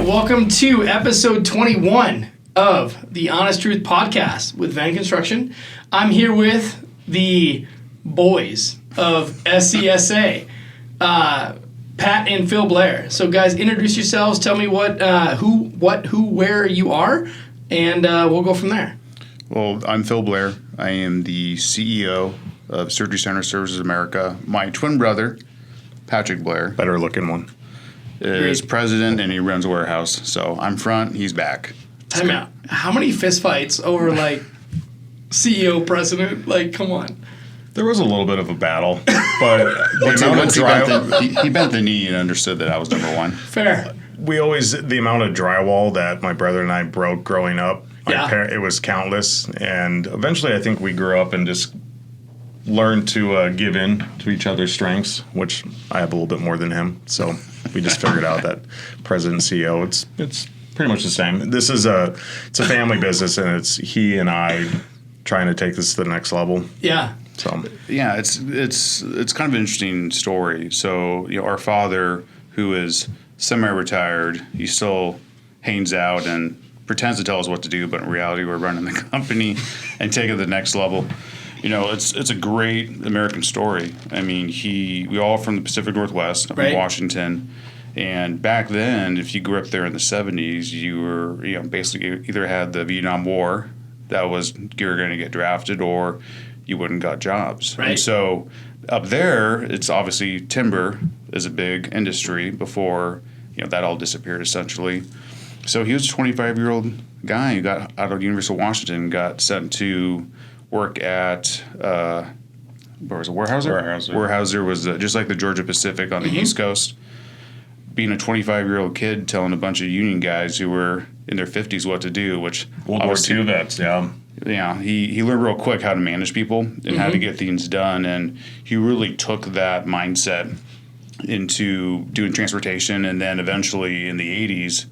welcome to episode 21 of the Honest Truth Podcast with Venn Construction. I'm here with the boys of SCSA, Pat and Phil Blair. So guys, introduce yourselves, tell me who, where you are, and we'll go from there. Well, I'm Phil Blair. I am the CEO of Surgery Center Services America. My twin brother, Patrick Blair, better looking one, is president, and he runs a warehouse. So I'm front, he's back. Time out. How many fistfights over CEO, president? Come on. There was a little bit of a battle, but he bent the knee and understood that I was number one. Fair. The amount of drywall that my brother and I broke growing up, it was countless. And eventually I think we grew up and just learned to give in to each other's strengths, which I have a little bit more than him. So we just figured out that president and CEO, it's pretty much the same. It's a family business, and it's he and I trying to take this to the next level. Yeah. So yeah, it's kind of an interesting story. So our father, who is semi-retired, he still hangs out and pretends to tell us what to do, but in reality, we're running the company and taking it to the next level. It's a great American story. I mean, we all from the Pacific Northwest, right. Washington, and back then, if you grew up there in the 70s, you were basically either had the Vietnam War, that was you were going to get drafted, or you wouldn't got jobs. Right. And so up there, it's obviously timber is a big industry before that all disappeared essentially. So he was a 25-year-old guy who got out of the University of Washington, got sent to work at where was it? Weyerhaeuser? Weyerhaeuser was just like the Georgia Pacific on the East Coast. Being a 25-year-old kid telling a bunch of union guys who were in their 50s what to do, which World War II vets, yeah. Yeah, he learned real quick how to manage people and how to get things done, and he really took that mindset into doing transportation, and then eventually in the 80s,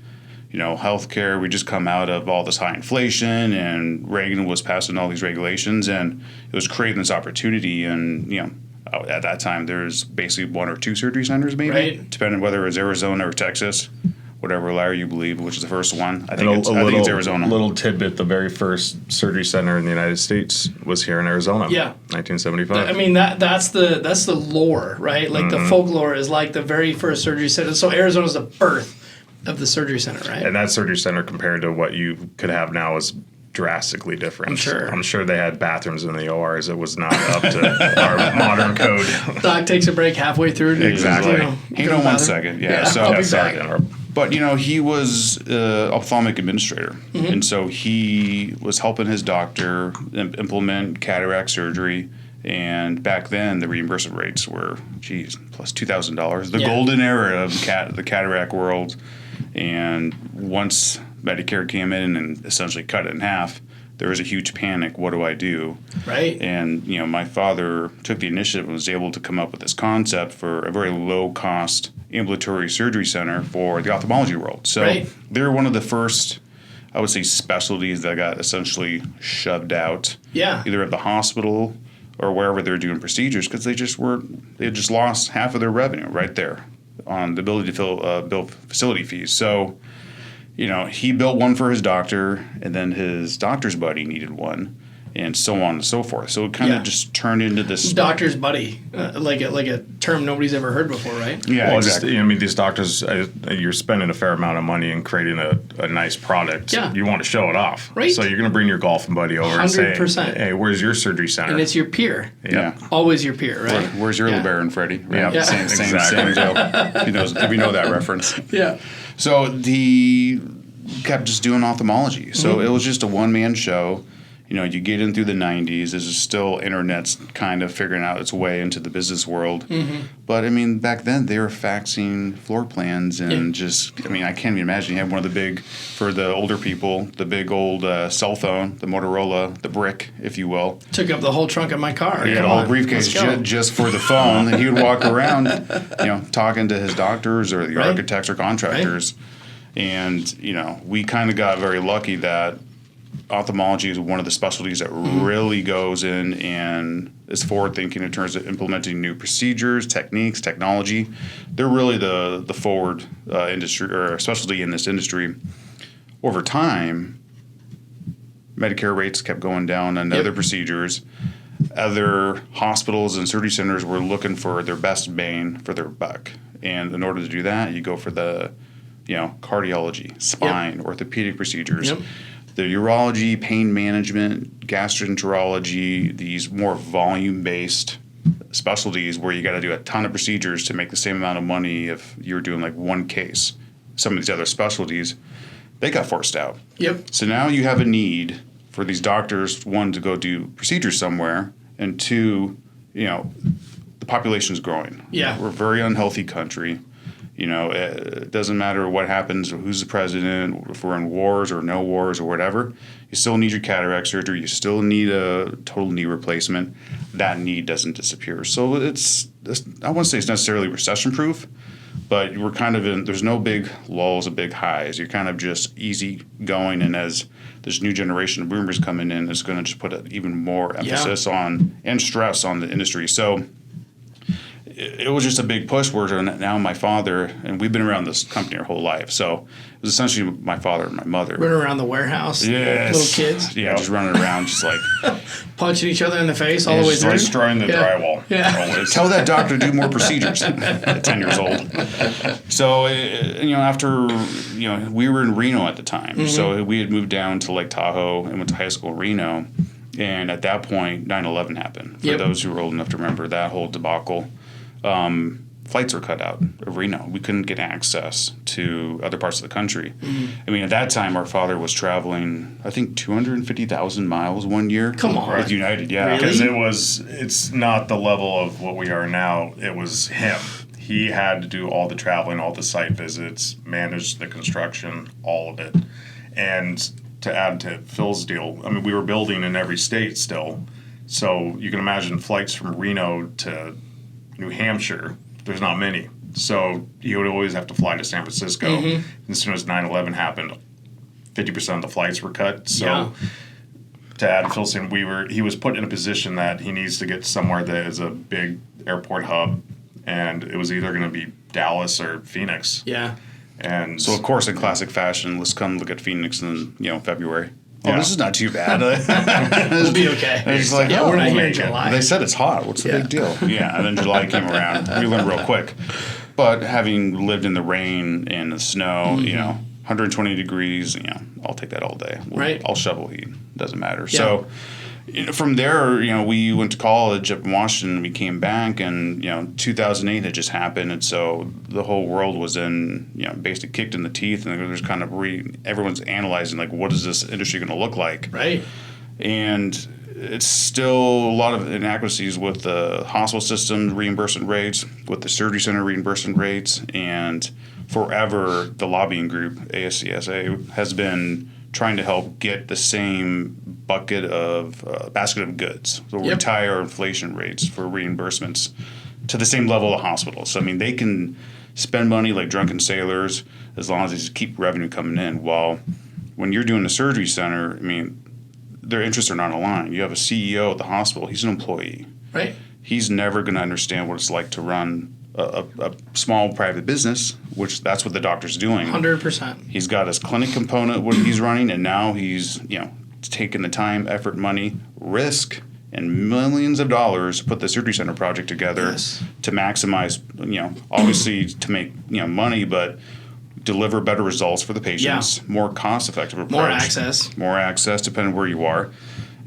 healthcare, we just come out of all this high inflation, and Reagan was passing all these regulations, and it was creating this opportunity. And, at that time, there's basically one or two surgery centers, maybe, right. Depending whether it was Arizona or Texas, whatever liar you believe, which is the first one. I think it's Arizona. Little tidbit, the very first surgery center in the United States was here in Arizona. Yeah. 1975. I mean, that's the lore, right? The folklore is the very first surgery center. So Arizona's the birth of the surgery center, right? And that surgery center compared to what you could have now is drastically different. I'm sure they had bathrooms in the ORs. It was not up to our modern code. Doc takes a break halfway through. Exactly. Hang on 1 second. Yeah. So I'll be back. But, he was an ophthalmic administrator. And so he was helping his doctor implement cataract surgery. And back then, the reimbursement rates were, plus $2,000. The golden era of the cataract world. And once Medicare came in and essentially cut it in half, there was a huge panic. What do I do? Right. And, my father took the initiative and was able to come up with this concept for a very low-cost ambulatory surgery center for the ophthalmology world. So they're one of the first, I would say, specialties that got essentially shoved out. Yeah. Either at the hospital or wherever they're doing procedures, because they just lost half of their revenue right there on the ability to bill facility fees. So, he built one for his doctor, and then his doctor's buddy needed one, and so on and so forth. So it kind of just turned into this doctor's buddy, like a term nobody's ever heard before, right? Yeah, well, exactly. These doctors, you're spending a fair amount of money in creating a nice product. Yeah. You want to show it off, right? So you're going to bring your golfing buddy over 100%. And say, "Hey, where's your surgery center?" And it's your peer. Yeah, always your peer, right? Where's your LeBaron, Freddie? Right? Yeah, same deal. He knows. We know that reference. Yeah. So he kept just doing ophthalmology. So it was just a one-man show. You get in through the 90s. This is still internet's kind of figuring out its way into the business world. But, back then they were faxing floor plans and I can't even imagine. You had one of the big, for the older people, the big old cell phone, the Motorola, the brick, if you will. Took up the whole trunk of my car. He had a whole briefcase just for the phone. And he would walk around, talking to his doctors or the architects or contractors. Right. And, we kind of got very lucky that ophthalmology is one of the specialties that really goes in and is forward thinking in terms of implementing new procedures, techniques, technology. They're really the forward industry or specialty in this industry. Over time, Medicare rates kept going down on other procedures. Other hospitals and surgery centers were looking for their best bang for their buck. And in order to do that, you go for the, cardiology, spine, orthopedic procedures, the urology, pain management, gastroenterology, these more volume-based specialties where you got to do a ton of procedures to make the same amount of money if you were doing like one case. Some of these other specialties, they got forced out. So now you have a need for these doctors, one, to go do procedures somewhere, and two, the population is growing. We're a very unhealthy country. It doesn't matter what happens, or who's the president, if we're in wars or no wars or whatever. You still need your cataract surgery. You still need a total knee replacement. That need doesn't disappear. So I wouldn't say it's necessarily recession-proof, but we're kind of in, there's no big lulls and big highs. You're kind of just easy going, and as this new generation of boomers coming in, it's going to just put even more emphasis on and stress on the industry. So it was just a big push where now my father, and we've been around this company our whole life. So it was essentially my father and my mother. Running around the warehouse, little kids. Yeah, just running around, just like punching each other in the face all the way through. Destroying the drywall. Tell that doctor to do more procedures at 10 years old. So, after, we were in Reno at the time. So we had moved down to Lake Tahoe and went to high school in Reno. And at that point, 9/11 happened. For those who are old enough to remember that whole debacle. Flights were cut out of Reno. We couldn't get access to other parts of the country. I mean, at that time, our father was traveling, I think, 250,000 miles one year. Come on. With United, Because it's not the level of what we are now. It was him. He had to do all the traveling, all the site visits, manage the construction, all of it. And to add to Phil's deal, I mean, we were building in every state still. So you can imagine flights from Reno to New Hampshire, there's not many. So you would always have to fly to San Francisco. And as soon as 9/11 happened, 50% of the flights were cut. So to add Phil saying, he was put in a position that he needs to get somewhere that is a big airport hub, and it was either going to be Dallas or Phoenix. And so, of course, in classic fashion, let's come look at Phoenix in February. This is not too bad. We'll be okay. It's like, we're not here in July. They said it's hot. What's the big deal? And then July came around. We learned real quick. But having lived in the rain and the snow, 120 degrees, I'll take that all day. I'll shovel heat. Doesn't matter. So from there, we went to college up in Washington. We came back, and 2008 had just happened, and so the whole world was in basically kicked in the teeth, and there's kind of everyone's analyzing like, what is this industry going to look like? And it's still a lot of inadequacies with the hospital system reimbursement rates, with the surgery center reimbursement rates, and forever the lobbying group ASCSA has been trying to help get the same basket of goods. So we tie our inflation rates for reimbursements to the same level of hospitals. So, I mean, they can spend money like drunken sailors as long as they just keep revenue coming in. While when you're doing a surgery center, I mean, their interests are not aligned. You have a CEO at the hospital. He's an employee. He's never going to understand what it's like to run a small private business, which that's what the doctor's doing. 100%. He's got his clinic component, what he's running, and now he's, taking the time, effort, money, risk, and millions of dollars to put the surgery center project together to maximize, obviously to make, money, but deliver better results for the patients, more cost-effective approach. More access, depending on where you are.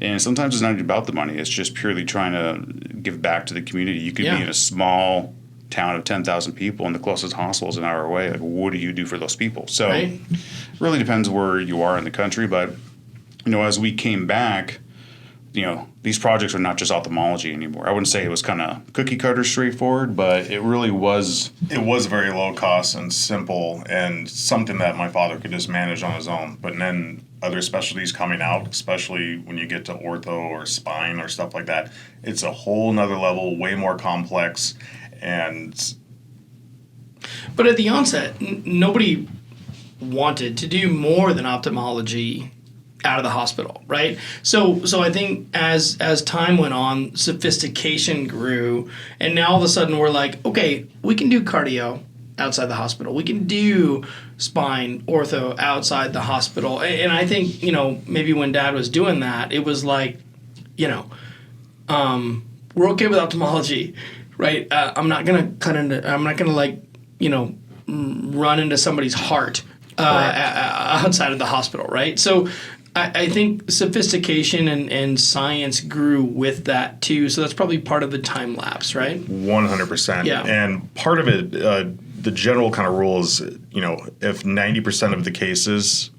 And sometimes it's not even about the money. It's just purely trying to give back to the community. You could be in a small town of 10,000 people and the closest hospital is an hour away. Like, what do you do for those people? So it really depends where you are in the country. But, as we came back, these projects are not just ophthalmology anymore. I wouldn't say it was kind of cookie cutter straightforward, but it really was. It was very low cost and simple and something that my father could just manage on his own. But then other specialties coming out, especially when you get to ortho or spine or stuff like that, it's a whole nother level, way more complex. But at the onset, nobody wanted to do more than ophthalmology out of the hospital, right? So I think as time went on, sophistication grew, and now all of a sudden we're like, okay, we can do cardio outside the hospital. We can do spine, ortho outside the hospital. And I think, maybe when Dad was doing that, it was like, we're okay with ophthalmology, right? I'm not gonna run into somebody's heart outside of the hospital, right? So I think sophistication and science grew with that too. So that's probably part of the time lapse, right? 100%. Yeah. And part of it, the general kind of rule is, if 90% of the cases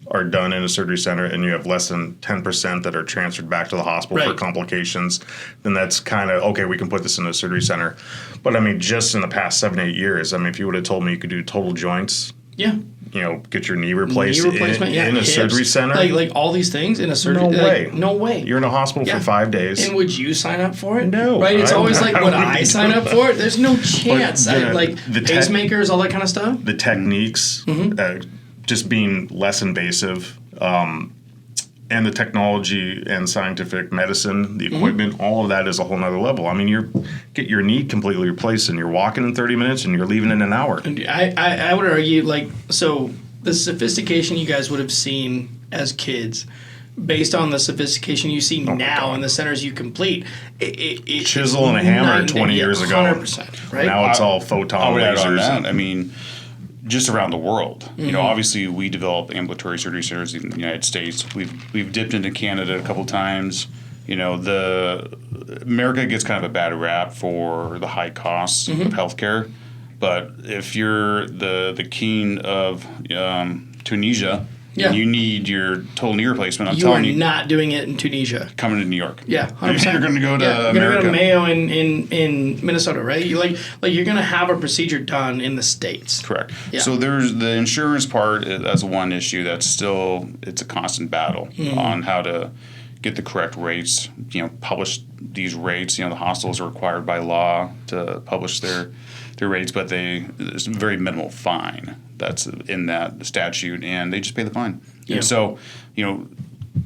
are done in a surgery center and you have less than 10% that are transferred back to the hospital for complications, then that's kind of, okay, we can put this in a surgery center. But I mean, just in the past 7-8 years, I mean, if you would have told me you could do total joints, get your knee replaced in a surgery center. Like all these things in a surgery No way. No way. You're in a hospital for 5 days. And would you sign up for it? No. Right? It's always like, would I sign up for it? There's no chance. The pacemakers, all that kind of stuff. The techniques, just being less invasive, and the technology and scientific medicine, the equipment, all of that is a whole nother level. I mean, you get your knee completely replaced and you're walking in 30 minutes and you're leaving in an hour. And I would argue, so the sophistication you guys would have seen as kids, based on the sophistication you see now in the centers you complete, chisel and a hammer 20 years ago. 100%, right? Now it's all photon I would add on lasers. that. I mean, just around the world. Obviously we develop ambulatory surgery centers in the United States. We've dipped into Canada a couple times. America gets kind of a bad rap for the high costs of healthcare. But if you're the king of Tunisia, and you need your total knee replacement, I'm telling you, are not doing it in Tunisia. Coming to New York. Yeah, 100%. You're going to go to You're America. going to go to Mayo in Minnesota, right? You're you're going to have a procedure done in the States. Correct. Yeah. So there's the insurance part as one issue that's still, it's a constant battle on how to get the correct rates, publish these rates. The hospitals are required by law to publish their rates, but there's a very minimal fine that's in that statute, and they just pay the fine. Yeah. And so,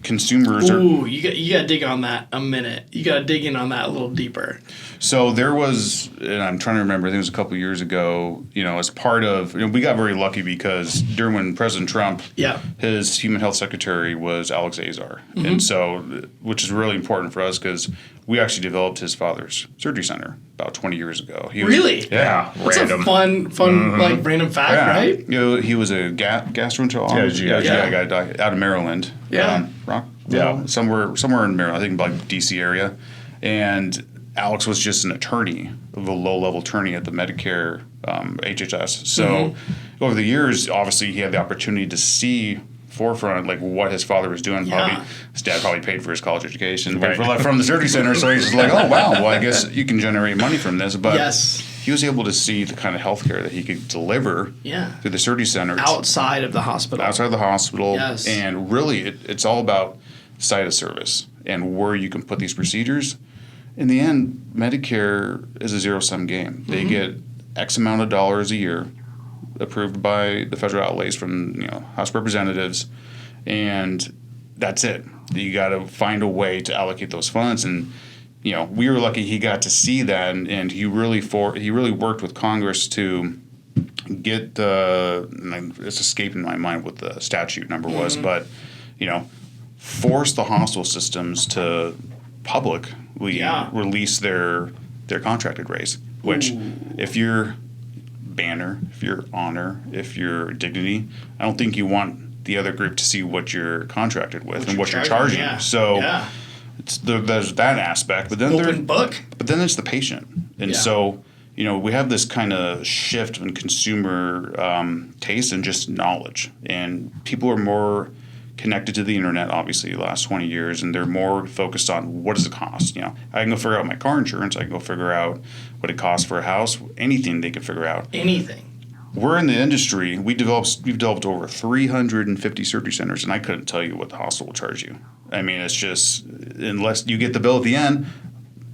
consumers are... Ooh, you got to dig on that a minute. You got to dig in on that a little deeper. So there was, and I'm trying to remember, I think it was a couple of years ago, as part of, we got very lucky because during when President Trump, his human health secretary was Alex Azar. And so, which is really important for us because we actually developed his father's surgery center about 20 years ago. Really? Yeah. That's random. a fun random fact, right? He was a gastroenterologist. GI guy out of Maryland. Yeah. Somewhere in Maryland, I think like D.C. area. And Alex was just an attorney, a low-level attorney at the Medicare HHS. So over the years, obviously, he had the opportunity to see forefront like what his father was doing. His dad probably paid for his college education from the surgery center. So he's just like, oh, wow, well, I guess you can generate money from this. But he was able to see the kind of healthcare that he could deliver through the surgery center. Outside of the hospital. Outside of the hospital. Yes. And really, it's all about site of service and where you can put these procedures. In the end, Medicare is a zero-sum game. They get X amount of dollars a year approved by the federal outlays from House of Representatives, and that's it. You got to find a way to allocate those funds, and we were lucky he got to see that, and he really worked with Congress to get it's escaping my mind what the statute number was, but force the hospital systems to publicly release their contracted rates. Which, if you're Banner, if you're Honor, if you're Dignity, I don't think you want the other group to see what you're contracted with and what you're charging. Yeah. So there's that aspect, but then But then there's the patient, and so we have this kind of shift in consumer taste and just knowledge, and people are more connected to the internet, obviously, the last 20 years, and they're more focused on what does it cost. I can go figure out my car insurance. I can go figure out what it costs for a house. Anything they can figure out. Anything. We're in the industry. We've developed over 350 surgery centers, and I couldn't tell you what the hospital will charge you. I mean, it's just unless you get the bill at the end,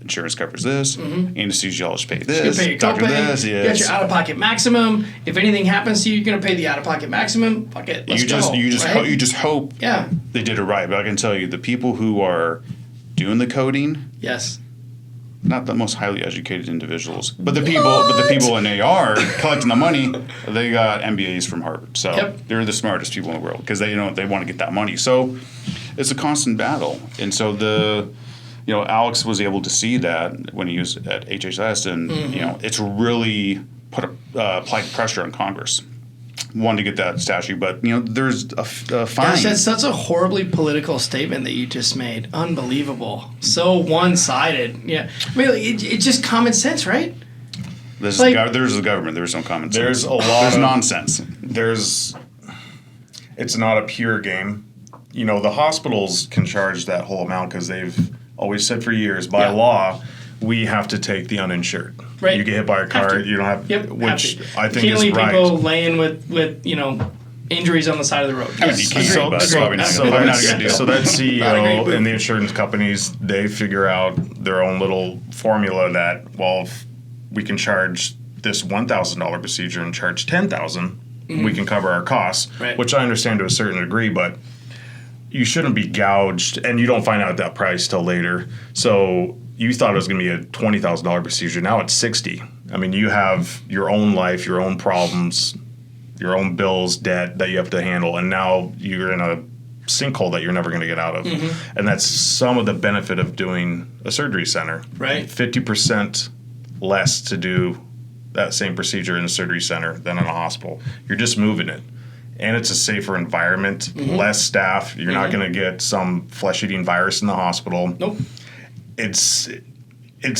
insurance covers this, anesthesiologist pay You this, pay your doctor copay, this, you got your out-of-pocket maximum. If anything happens to you, you're going to pay the out-of-pocket maximum. Fuck it, let's go. You just hope Yeah. they did it right. But I can tell you, the people who are doing the coding, Yes. not the most highly educated individuals, but the people in AR collecting the money, they got MBAs from Harvard. So they're the smartest people in the world because they want to get that money. So it's a constant battle. And so Alex was able to see that when he was at HHS, and it's really applied pressure on Congress. Wanted to get that statute, but there's a fine. Gosh, that's such a horribly political statement that you just made. Unbelievable. So one-sided. Yeah, I mean, it's just common sense, right? There's the government. There's no common sense. There's a lot. There's nonsense. It's not a pure game. The hospitals can charge that whole amount because they've always said for years by law we have to take the uninsured. Right. You get hit by a car, you don't have, which I think can't is leave right. people laying with injuries on the side of the road. I mean, you can't, So but that CEO and the insurance companies, they figure out their own little formula that, well, if we can charge this $1,000 procedure and charge $10,000, we can cover our costs, which I understand to a certain degree, but you shouldn't be gouged, and you don't find out that price till later. So you thought it was going to be a $20,000 procedure. Now it's $60,000. I mean, you have your own life, your own problems, your own bills, debt that you have to handle, and now you're in a sinkhole that you're never going to get out of. And that's some of the benefit of doing a surgery center. Right. 50% less to do that same procedure in a surgery center than in a hospital. You're just moving it. And it's a safer environment, less staff. You're not going to get some flesh-eating virus in the hospital. Nope. It's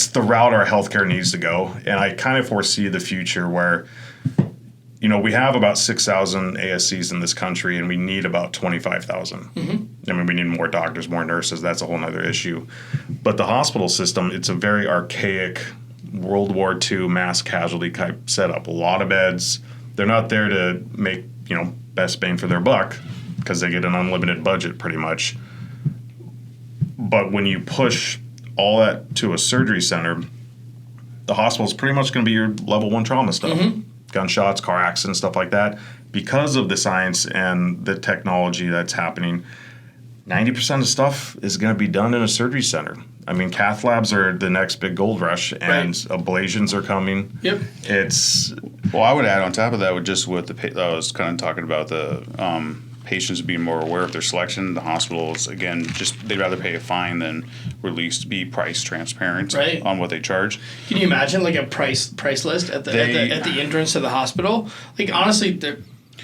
the route our healthcare needs to go. And I kind of foresee the future where, we have about 6,000 ASCs in this country, and we need about 25,000. I mean, we need more doctors, more nurses. That's a whole other issue. But the hospital system, it's a very archaic World War II mass casualty type setup. A lot of beds. They're not there to make, best bang for their buck because they get an unlimited budget pretty much. But when you push all that to a surgery center, the hospital is pretty much going to be your level 1 trauma stuff. Gunshots, car accidents, stuff like that. Because of the science and the technology that's happening, 90% of stuff is going to be done in a surgery center. I mean, cath labs are the next big gold rush, and ablations are coming. Yep. Well, I would add on top of that, I was kind of talking about the patients being more aware of their selection. The hospitals, again, they'd rather pay a fine than be price transparent on what they charge. Can you imagine like a price list at the entrance to the hospital? Like honestly,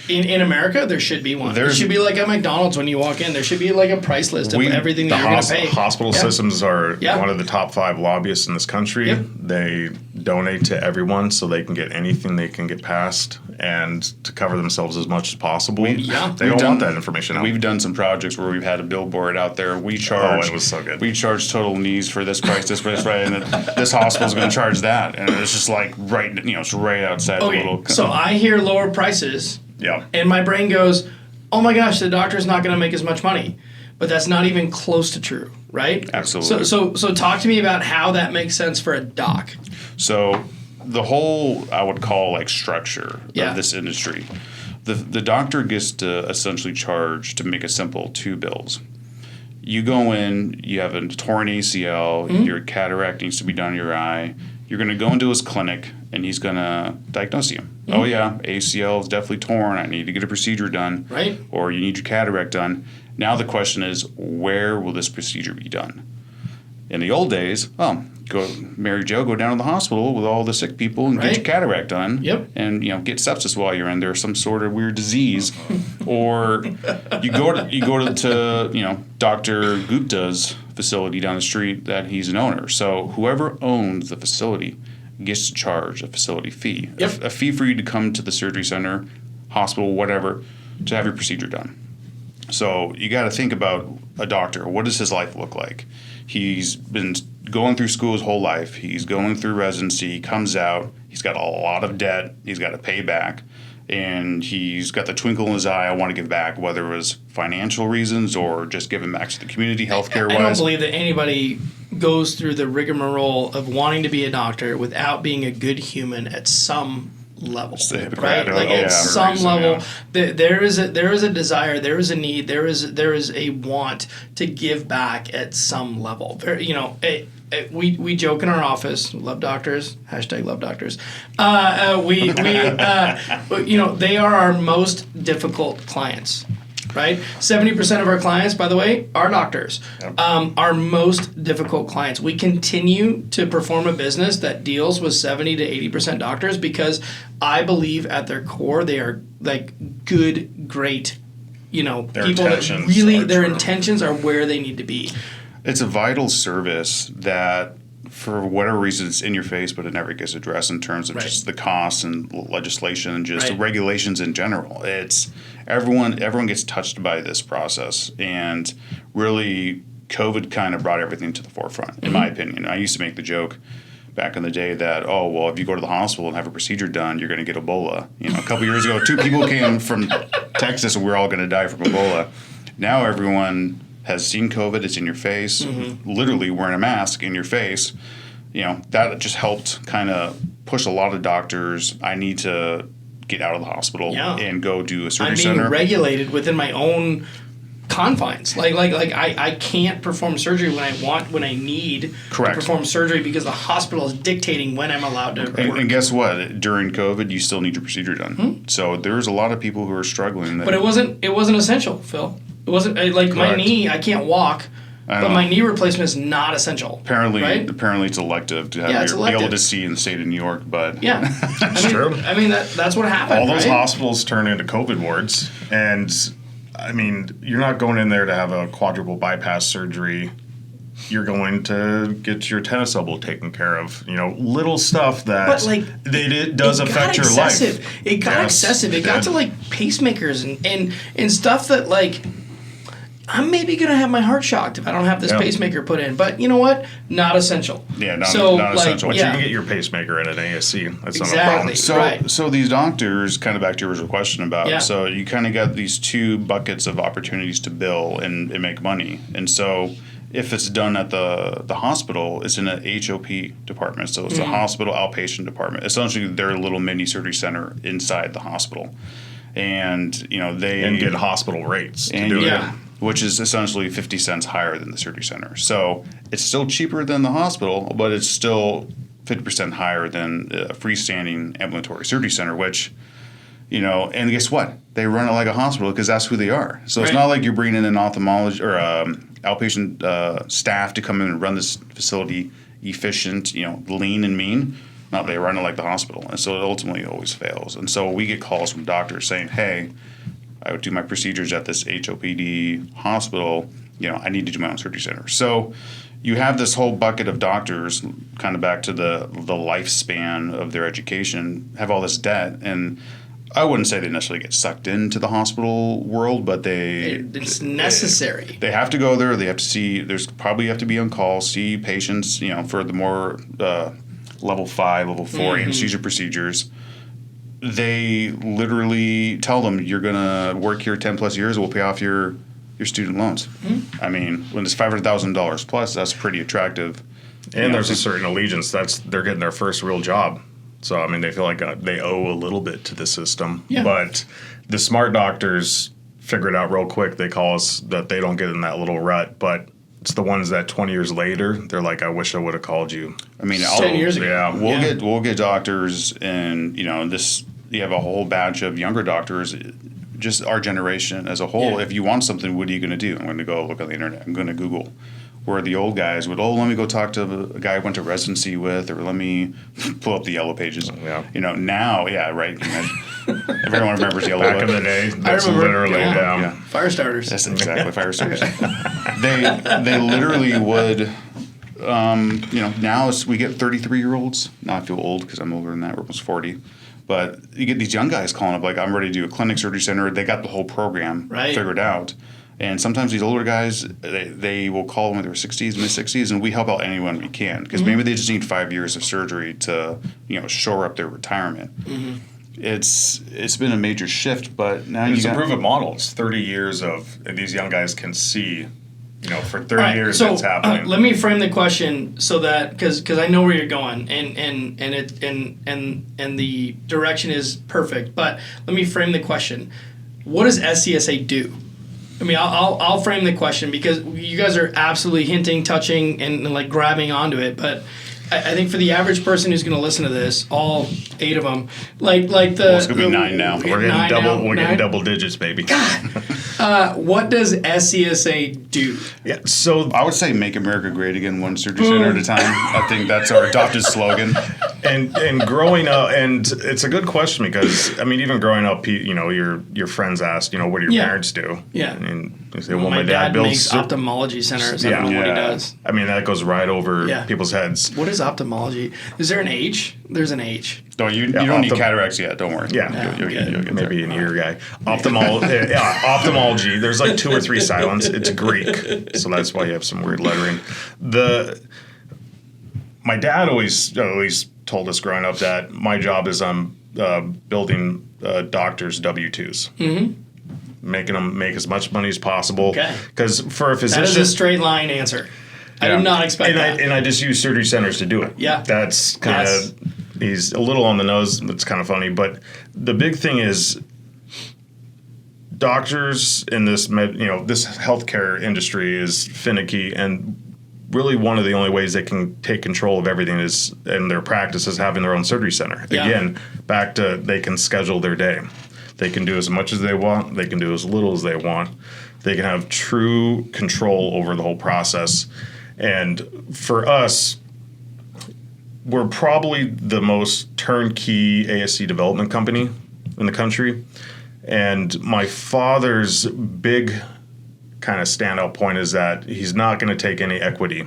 in America, there should be one. There should be like at McDonald's when you walk in. There should be like a price list of everything that you're going to pay. Hospital systems are one of the top 5 lobbyists in this country. They donate to everyone so they can get anything they can get passed and to cover themselves as much as possible. They don't want that information out. We've done some projects where we've had a billboard out there. We charge. It was so good. We charge total knees for this price, and this hospital's going to charge that, and it's just like it's right outside the little. So I hear lower prices. Yeah. And my brain goes, oh my gosh, the doctor's not going to make as much money. But that's not even close to true, right? Absolutely. So talk to me about how that makes sense for a doc. So the whole, I would call structure of this industry, the doctor gets to essentially charge, to make it simple, 2 bills. You go in, you have a torn ACL, your cataract needs to be done in your eye. You're going to go into his clinic, and he's going to diagnose you. Oh, yeah, ACL is definitely torn. I need to get a procedure done. Right. Or you need your cataract done. Now the question is, where will this procedure be done? In the old days, Mary Jo, go down to the hospital with all the sick people and get your cataract done. Yep. And get sepsis while you're in there, some sort of weird disease. Or you go to Dr. Gupta's facility down the street that he's an owner. So whoever owns the facility gets to charge a facility fee, a fee for you to come to the surgery center, hospital, whatever, to have your procedure done. So you got to think about a doctor. What does his life look like? He's been going through school his whole life. He's going through residency. He comes out. He's got a lot of debt. He's got to pay back. And he's got the twinkle in his eye, I want to give back, whether it was financial reasons or just giving back to the community, healthcare-wise. I don't believe that anybody goes through the rigmarole of wanting to be a doctor without being a good human at some level, It's the right? Hippocratic Like Oath at for a some reason, level, yeah. there is a desire, there is a need, there is a want to give back at some level. We joke in our office, love doctors, hashtag love doctors. They are our most difficult clients. Right? 70% of our clients, by the way, are doctors. Our most difficult clients. We continue to perform a business that deals with 70 to 80% doctors because I believe at their core they are like good, great, people that really their intentions are where they need to be. It's a vital service that, for whatever reason, it's in your face, but it never gets addressed in terms of just the costs and legislation and just the regulations in general. It's everyone gets touched by this process, and really, COVID kind of brought everything to the forefront, in my opinion. I used to make the joke back in the day that, if you go to the hospital and have a procedure done, you're going to get Ebola. A couple years ago, 2 people came from Texas, and we're all going to die from Ebola. Now everyone has seen COVID, it's in your face, literally wearing a mask in your face. That just helped kind of push a lot of doctors. I need to get out of the hospital and go do a surgery center. I'm being regulated within my own confines. Like I can't perform surgery when I need to perform surgery because the hospital is dictating when I'm allowed to work. And guess what? During COVID, you still need your procedure done. So there's a lot of people who are struggling. But it wasn't essential, Phil. It wasn't my knee. I can't walk, but my knee replacement is not essential. Apparently it's elective to have be able to see in the state of New York. But it's true. I mean that's what happened. All those hospitals turn into COVID wards, and I mean you're not going in there to have a quadruple bypass surgery. You're going to get your tennis elbow taken care of. Little stuff that it does affect your life. It got excessive. It got to pacemakers and stuff that I'm maybe going to have my heart shocked if I don't have this pacemaker put in. But you know what? Not essential. Yeah, not essential. But you can get your pacemaker in an ASC. That's not a problem. So these doctors, kind of back to your original question about, so you kind of got these 2 buckets of opportunities to bill and make money. And so if it's done at the hospital, it's in an HOP department. So it's a hospital outpatient department. Essentially, they're a little mini surgery center inside the hospital. And, they get hospital rates to do it. Which is essentially 50 cents higher than the surgery center. So it's still cheaper than the hospital, but it's still 50% higher than a freestanding ambulatory surgery center, which, and guess what? They run it like a hospital because that's who they are. So it's not like you're bringing in an ophthalmologist or outpatient staff to come in and run this facility efficient, lean and mean. No, they run it like the hospital. And so it ultimately always fails. And so we get calls from doctors saying, hey, I would do my procedures at this HOPD hospital. I need to do my own surgery center. So you have this whole bucket of doctors, kind of back to the lifespan of their education, have all this debt. And I wouldn't say they necessarily get sucked into the hospital world, but it's necessary. They have to go there. They have to see. There's probably have to be on call, see patients. For the more level 5, level 4 anesthesia procedures. They literally tell them you're gonna work here 10 plus years. We'll pay off your student loans. I mean, when it's $500,000 plus, that's pretty attractive. And there's a certain allegiance. They're getting their first real job. So I mean, they feel like they owe a little bit to the system. Yeah. But the smart doctors figure it out real quick. They call us that they don't get in that little rut, but it's the ones that 20 years later, they're like, I wish I would have called you. I mean, 10 years ago. Yeah, we'll get doctors, and you have a whole batch of younger doctors, just our generation as a whole. Yeah. If you want something, what are you going to do? I'm going to go look on the internet. I'm going to Google. Where the old guys would, let me go talk to a guy I went to residency with, or let me pull up the Yellow Pages. Yeah. Now, right. Everyone remembers Yellow Back in the day, that's literally fire starters. That's exactly fire starters. They literally would. Now we get 33-year-olds. Now I feel old because I'm older than that. We're almost 40. But you get these young guys calling up like, I'm ready to do a clinic surgery center. They got the whole program figured out. And sometimes these older guys, they will call them in their 60s, mid-60s, and we help out anyone we can. Because maybe they just need 5 years of surgery to, shore up their retirement. It's been a major shift, but now it's a proven model. It's 30 years of these young guys can see for 30 years that's happening. Let me frame the question so that because I know where you're going and the direction is perfect. But let me frame the question: what does SCSA do? I mean, I'll frame the question because you guys are absolutely hinting, touching, and like grabbing onto it. But I think for the average person who's going to listen to this, all 8 of them, like it's gonna be 9 now. We're getting double digits, baby. What does SCSA do? Yeah, so I would say "Make America Great Again, one surgery center at a time." I think that's our adopted slogan. and growing up, and it's a good question because I mean, even growing up, your friends ask, what do your parents do? Yeah, and they say, well, my my dad builds makes ophthalmology centers. I don't know what he does. I mean, that goes right over people's heads. What is ophthalmology? Is there an H? There's an H. No, you don't need cataracts yet. Don't worry. Yeah, you'll get maybe there. an ear guy. Ophthalmology. There's like 2 or 3 silents. It's Greek, so that's why you have some weird lettering. My dad always at least told us growing up that my job is building doctors' W-2s. Mm-hmm. Making them make as much money as possible. Okay. Because for a physician, that is a straight line answer. I did not expect that. And I just use surgery centers to do it. Yeah. That's kind of, he's a little on the nose. It's kind of funny. But the big thing is doctors in this, this healthcare industry is finicky. And really one of the only ways they can take control of everything is in their practice is having their own surgery center. Yeah. Again, back to they can schedule their day. They can do as much as they want. They can do as little as they want. They can have true control over the whole process. And for us, we're probably the most turnkey ASC development company in the country. And my father's big kind of standout point is that he's not going to take any equity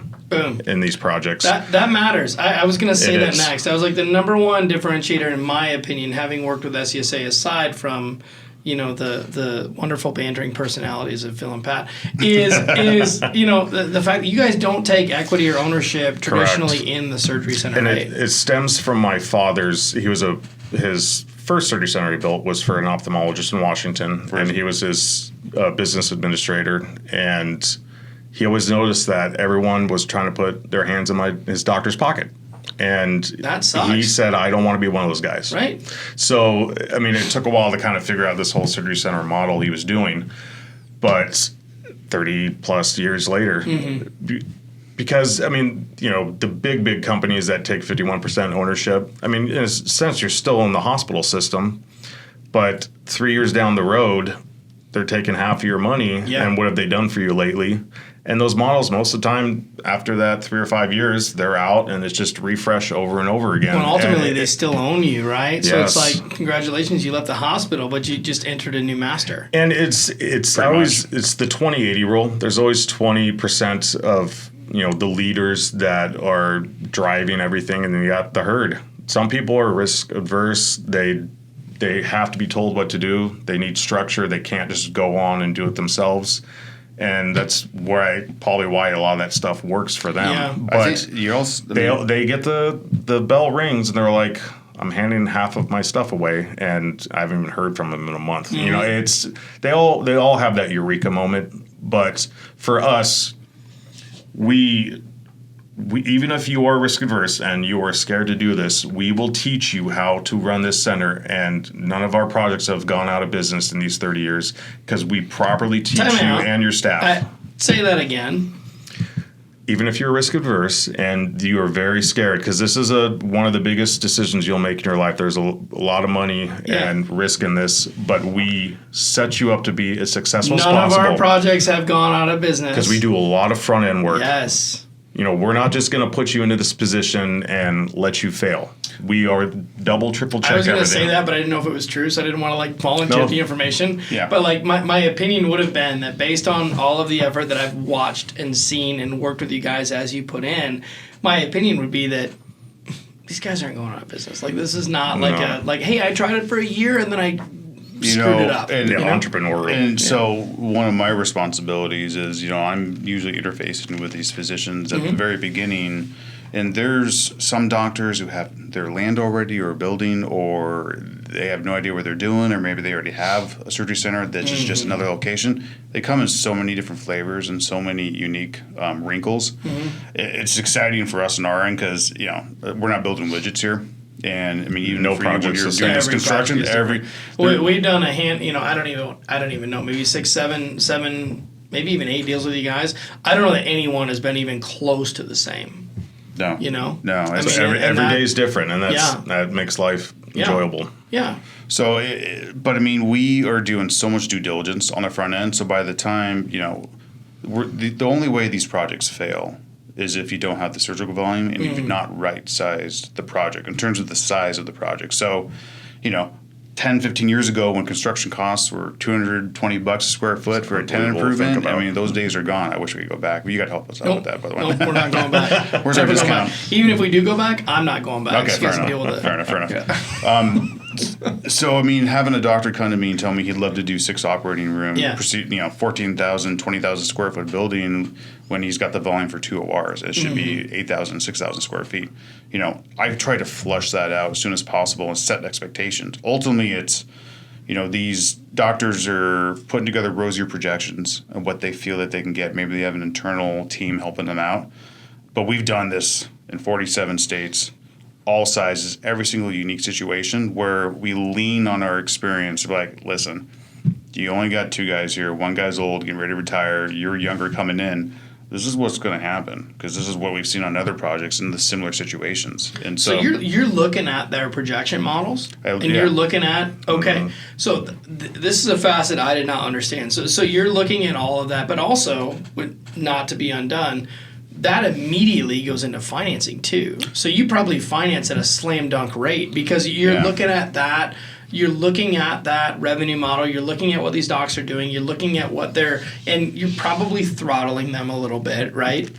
in these projects. That matters. I was going to say that next. I was like, the number one differentiator, in my opinion, having worked with SCSA, aside from the wonderful bantering personalities of Phil and Pat, is the fact that you guys don't take equity or ownership traditionally in the surgery center. And right? it stems from my father's. His first surgery center he built was for an ophthalmologist in Washington, and he was his business administrator. And he always noticed that everyone was trying to put their hands in his doctor's pocket. And that sucks. He said, I don't want to be one of those guys. Right. So, I mean, it took a while to kind of figure out this whole surgery center model he was doing. But 30 plus years later, because, I mean, the big companies that take 51% ownership, I mean, in a sense, you're still in the hospital system. But 3 years down the road, they're taking half of your money. Yeah. And what have they done for you lately? And those models, most of the time, after that 3 or 5 years, they're out, and it's just refresh over and over again. Well, ultimately, they still own you, right? So yes. It's like, congratulations, you left the hospital, but you just entered a new master. And it's the 20-80 rule. There's always 20% of the leaders that are driving everything, and then you got the herd. Some people are risk adverse. They have to be told what to do. They need structure. They can't just go on and do it themselves. And that's probably why a lot of that stuff works for them. Yeah. But they get the bell rings and they're like, I'm handing half of my stuff away, and I haven't even heard from them in a month. Mm-hmm. They all have that eureka moment. But for us, we even if you are risk averse and you are scared to do this, we will teach you how to run this center. And none of our projects have gone out of business in these 30 years because we properly teach you and your staff. Say that again. Even if you're risk adverse and you are very scared, because this is one of the biggest decisions you'll make in your life. There's a lot of money and risk in this, but we set you up to be as successful as possible. None of our projects have gone out of business. Because we do a lot of front end work. Yes. We're not just going to put you into this position and let you fail. We are double, triple check everything. I was going to say that, but I didn't know if it was true, so I didn't want to volunteer the information. Yeah. But my opinion would have been that based on all of the effort that I've watched and seen and worked with you guys as you put in, my opinion would be that these guys aren't going out of business. This is not hey, I tried it for a year and then I screwed it up. And entrepreneur. And so one of my responsibilities is, I'm usually interfacing with these physicians at the very beginning, And there's some doctors who have their land already or a building, or they have no idea what they're doing, or maybe they already have a surgery center that's just another location. They come in so many different flavors and so many unique wrinkles. It's exciting for us on our end because, we're not building widgets here. And I mean, even No for you when projects you're the doing same. this construction, We've done a hand. I don't even know. Maybe 6, 7, maybe even 8 deals with you guys. I don't know that anyone has been even close to the same. no, No. Every day is different, and that makes life enjoyable. Yeah. So, but I mean, we are doing so much due diligence on the front end. So by the time, the only way these projects fail is if you don't have the surgical volume and you've not right-sized the project in terms of the size of the project. So, 10, 15 years ago when construction costs were $220 a square foot for a tenant improvement, I mean, those days are gone. I wish we could go back. But you got to help us out with that, by the way. Nope, we're not going back. Where's our discount? Even if we do go back, I'm not going back. Okay, So you guys fair can deal with enough. it. Fair enough. So, I mean, having a doctor come to me and tell me he'd love to do 6 operating room, 14,000, 20,000 square foot building when he's got the volume for 2 ORs. It should be 8,000, 6,000 square feet. I've tried to flush that out as soon as possible and set expectations. Ultimately, it's, these doctors are putting together rosier projections of what they feel that they can get. Maybe they have an internal team helping them out. But we've done this in 47 states, all sizes, every single unique situation where we lean on our experience. Like, listen, you only got 2 guys here. One guy's old, getting ready to retire. You're younger coming in. This is what's going to happen because this is what we've seen on other projects in the similar situations. And so you're looking at their projection models, and you're looking at So this is a facet I did not understand. So you're looking at all of that, but also, not to be undone, that immediately goes into financing too. So you probably finance at a slam dunk rate because you're looking at that. You're looking at that revenue model. You're looking at what these docs are doing. You're looking at what and you're probably throttling them a little bit, right?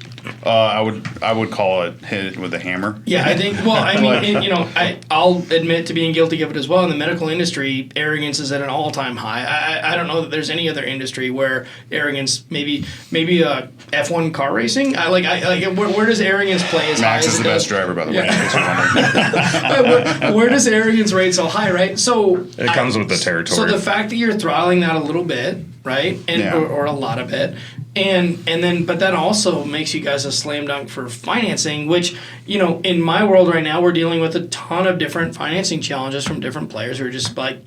I would call it hit it with a hammer. Yeah, I think. Well, I mean, I'll admit to being guilty of it as well. In the medical industry, arrogance is at an all-time high. I don't know that there's any other industry where arrogance. Maybe F1 car racing. Where does arrogance play as Max high? is the best driver, by the way. Where does arrogance rate so high, right? So it comes with the territory. So the fact that you're throttling that a little bit, right, or a lot of it, and then but that also makes you guys a slam dunk for financing, which in my world right now we're dealing with a ton of different financing challenges from different players who are just like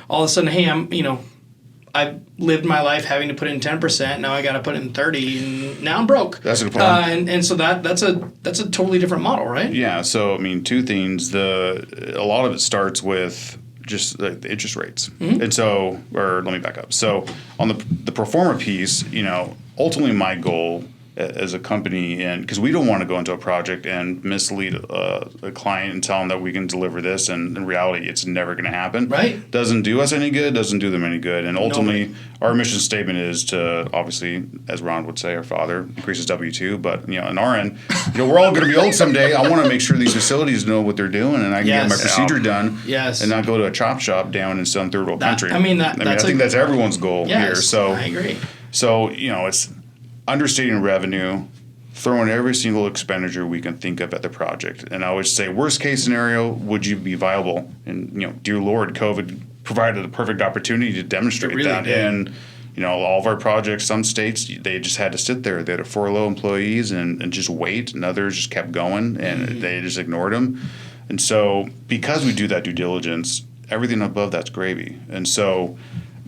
all of a sudden, hey, I've lived my life having to put in 10%. Now I got to put in 30, and now I'm broke. That's a good problem. And so that's a totally different model, right? Yeah. So I mean, 2 things. A lot of it starts with just the interest rates, and so, or let me back up. So on the pro forma piece, ultimately my goal as a company, and because we don't want to go into a project and mislead a client and tell them that we can deliver this, and in reality it's never going to happen. Right. Doesn't do us any good, doesn't do them any good. And ultimately our mission statement is to, obviously, as Ron would say, our father, increases W2, but on our end, we're all going to be old someday. I want to make sure these facilities know what they're doing and I can get my procedure done and not go to a chop shop down in some third world country. I think that's everyone's goal here. So I agree. So, it's understating revenue, throwing every single expenditure we can think of at the project. And I always say, worst case scenario, would you be viable? And, dear Lord, COVID provided the perfect opportunity to demonstrate that. Did. And, all of our projects, some states, they just had to sit there. They had to furlough employees and just wait, and others just kept going, and they just ignored them. And so because we do that due diligence, everything above that's gravy. And so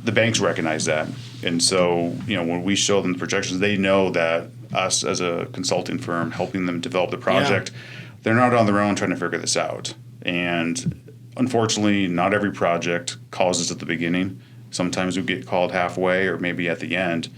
the banks recognize that. And so, when we show them the projections, they know that us as a consulting firm helping them develop the project, they're not on their own trying to figure this out. And unfortunately, not every project calls us at the beginning. Sometimes we get called halfway or maybe at the end.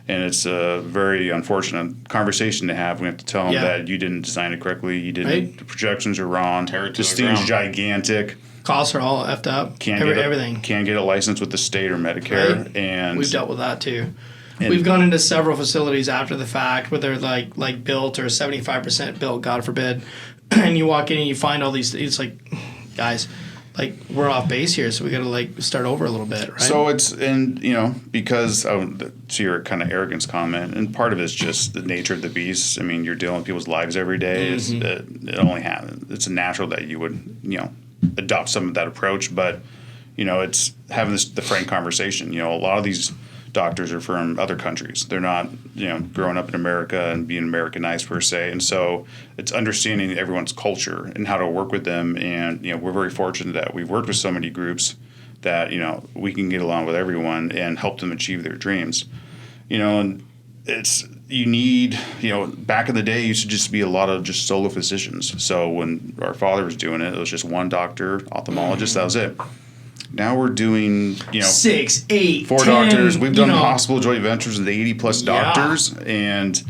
And it's a very unfortunate conversation to have. We have to tell them that you didn't design it correctly. You didn't. The projections are wrong. This thing's gigantic. Costs are all effed up. Everything. Can't get a license with the state or Medicare. Right. And we've dealt with that too. We've gone into several facilities after the fact where they're like built or 75% built, God forbid. And you walk in and you find all these. It's like, guys, like we're off base here, so we got to like start over a little bit, right? So it's, and because to your kind of arrogance comment, and part of it's just the nature of the beast. I mean, you're dealing with people's lives every day. It's natural that you would adopt some of that approach, but it's having the frank conversation. A lot of these doctors are from other countries. They're not, growing up in America and being Americanized per se. And so it's understanding everyone's culture and how to work with them. And, we're very fortunate that we've worked with so many groups that, we can get along with everyone and help them achieve their dreams. And you need, back in the day, it used to just be a lot of just solo physicians. So when our father was doing it was just one doctor, ophthalmologist, that was it. Now we're doing, 6, 8, 4 10, doctors. We've done hospital joint ventures with 80+ doctors, and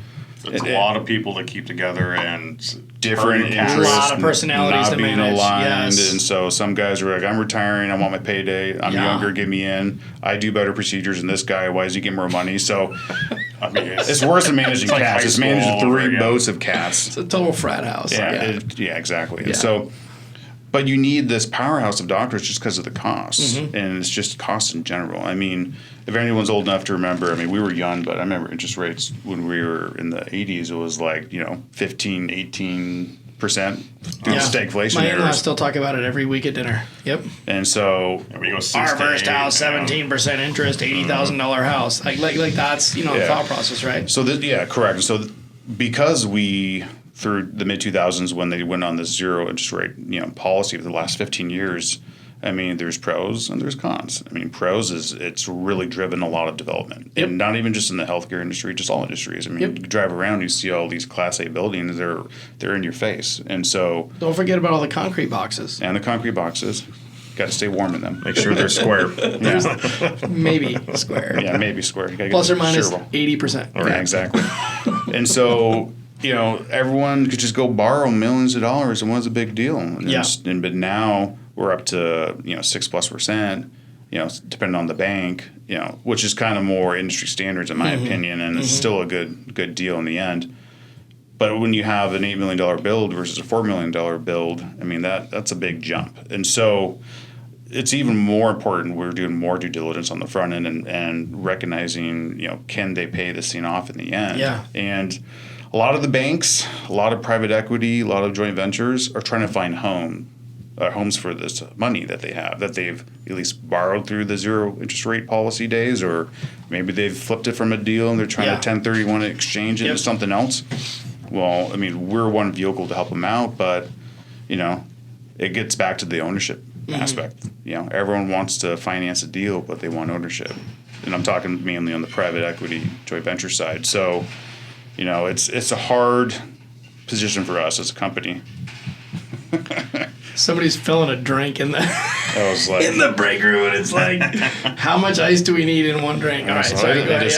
it's a lot of people to keep together and different a interests, lot of personalities not to being manage. aligned. Yes. And so some guys are like, I'm retiring, I want my payday. I'm younger, get me in. I do better procedures than this guy. Why does he get more money? So I mean, it's worse than managing like cats. It's managing 3 boats of cats. It's a total frat house. Yeah, exactly. Yeah. And so, but you need this powerhouse of doctors just because of the costs, and it's just costs in general. I mean, if anyone's old enough to remember, we were young, but I remember interest rates when we were in the 80s, it was like, 15, 18% due to stagflation. My in-laws still talk about it every week at dinner. Yep. And so our first house, 17% interest, $80,000 house. Like that's, the thought process, right? So correct. So because we, through the mid 2000s when they went on this zero interest rate, policy for the last 15 years, there's pros and there's cons. Pros is it's really driven a lot of development, and not even just in the healthcare industry, just all industries. You drive around, you see all these Class A buildings, they're in your face, and so don't forget about all the concrete boxes. And the concrete boxes, got to stay warm in them. Make sure they're square. Maybe square. Yeah, maybe square. You gotta Plus get or minus shareable. 80%. Yeah, exactly. And so, everyone could just go borrow millions of dollars, and what's a big deal? But now we're up to 6+%. Depending on the bank. Which is kind of more industry standards in my opinion, and it's still a good deal in the end. But when you have an $8 million build versus a $4 million build, that's a big jump. And so it's even more important we're doing more due diligence on the front end and recognizing, can they pay this thing off in the end? Yeah. And a lot of the banks, a lot of private equity, a lot of joint ventures are trying to find homes for this money that they have, that they've at least borrowed through the zero interest rate policy days, or maybe they've flipped it from a deal and they're trying to 1031 exchange it into something else. Well, we're one vehicle to help them out, but, it gets back to the ownership aspect. Everyone wants to finance a deal, but they want ownership. And I'm talking mainly on the private equity joint venture side. So, it's a hard position for us as a company. Somebody's filling a drink in the I was like, in the break room, and it's like, how much ice do we need in one drink? All right, sorry. It is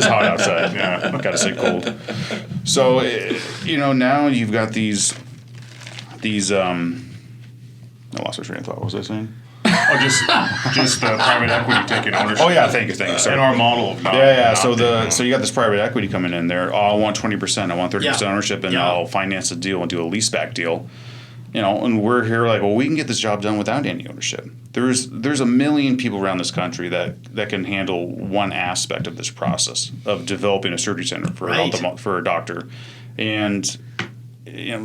hot outside. Yeah, gotta stay cold. So, now you've got these. I lost my train of thought. What was I saying? Just private equity taking ownership. Oh yeah, thank you. Sorry. In our model of so you got this private equity coming in there. Oh, I want 20%. I want 30% ownership, and I'll finance a deal and do a leaseback deal. And we're here like, well, we can get this job done without any ownership. There's a million people around this country that can handle one aspect of this process of developing a surgery center for a doctor, and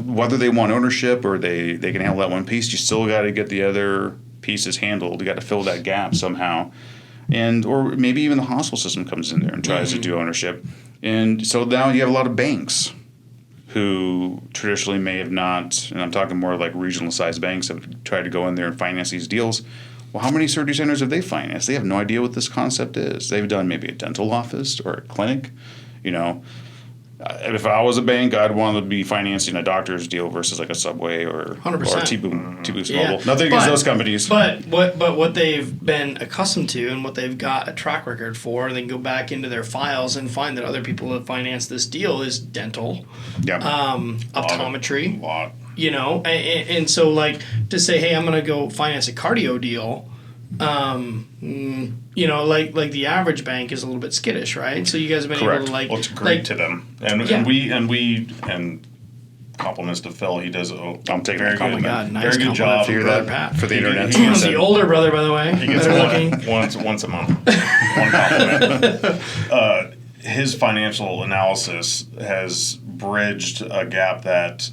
whether they want ownership or they can handle that one piece, you still got to get the other pieces handled. You got to fill that gap somehow, or maybe even the hospital system comes in there and tries to do ownership, and so now you have a lot of banks who traditionally may have not, and I'm talking more like regional sized banks, have tried to go in there and finance these deals. Well, how many surgery centers have they financed? They have no idea what this concept is. They've done maybe a dental office or a clinic. If I was a bank, I'd want to be financing a doctor's deal versus like a Subway or 100%. T-Boost Mobile. Nothing against those companies. But what they've been accustomed to and what they've got a track record for, they can go back into their files and find that other people have financed this deal is dental, optometry. A lot. And so like to say, hey, I'm going to go finance a cardio deal. Like the average bank is a little bit skittish, right? So you guys have been able to Well, it's great to them, and compliments to Phil. He does I'm taking very that good, God, nice very good compliment job. for your brother Pat. For the internet. He He's the older brother, by the way. He gets Better looking. once a month. One compliment. His financial analysis has bridged a gap that,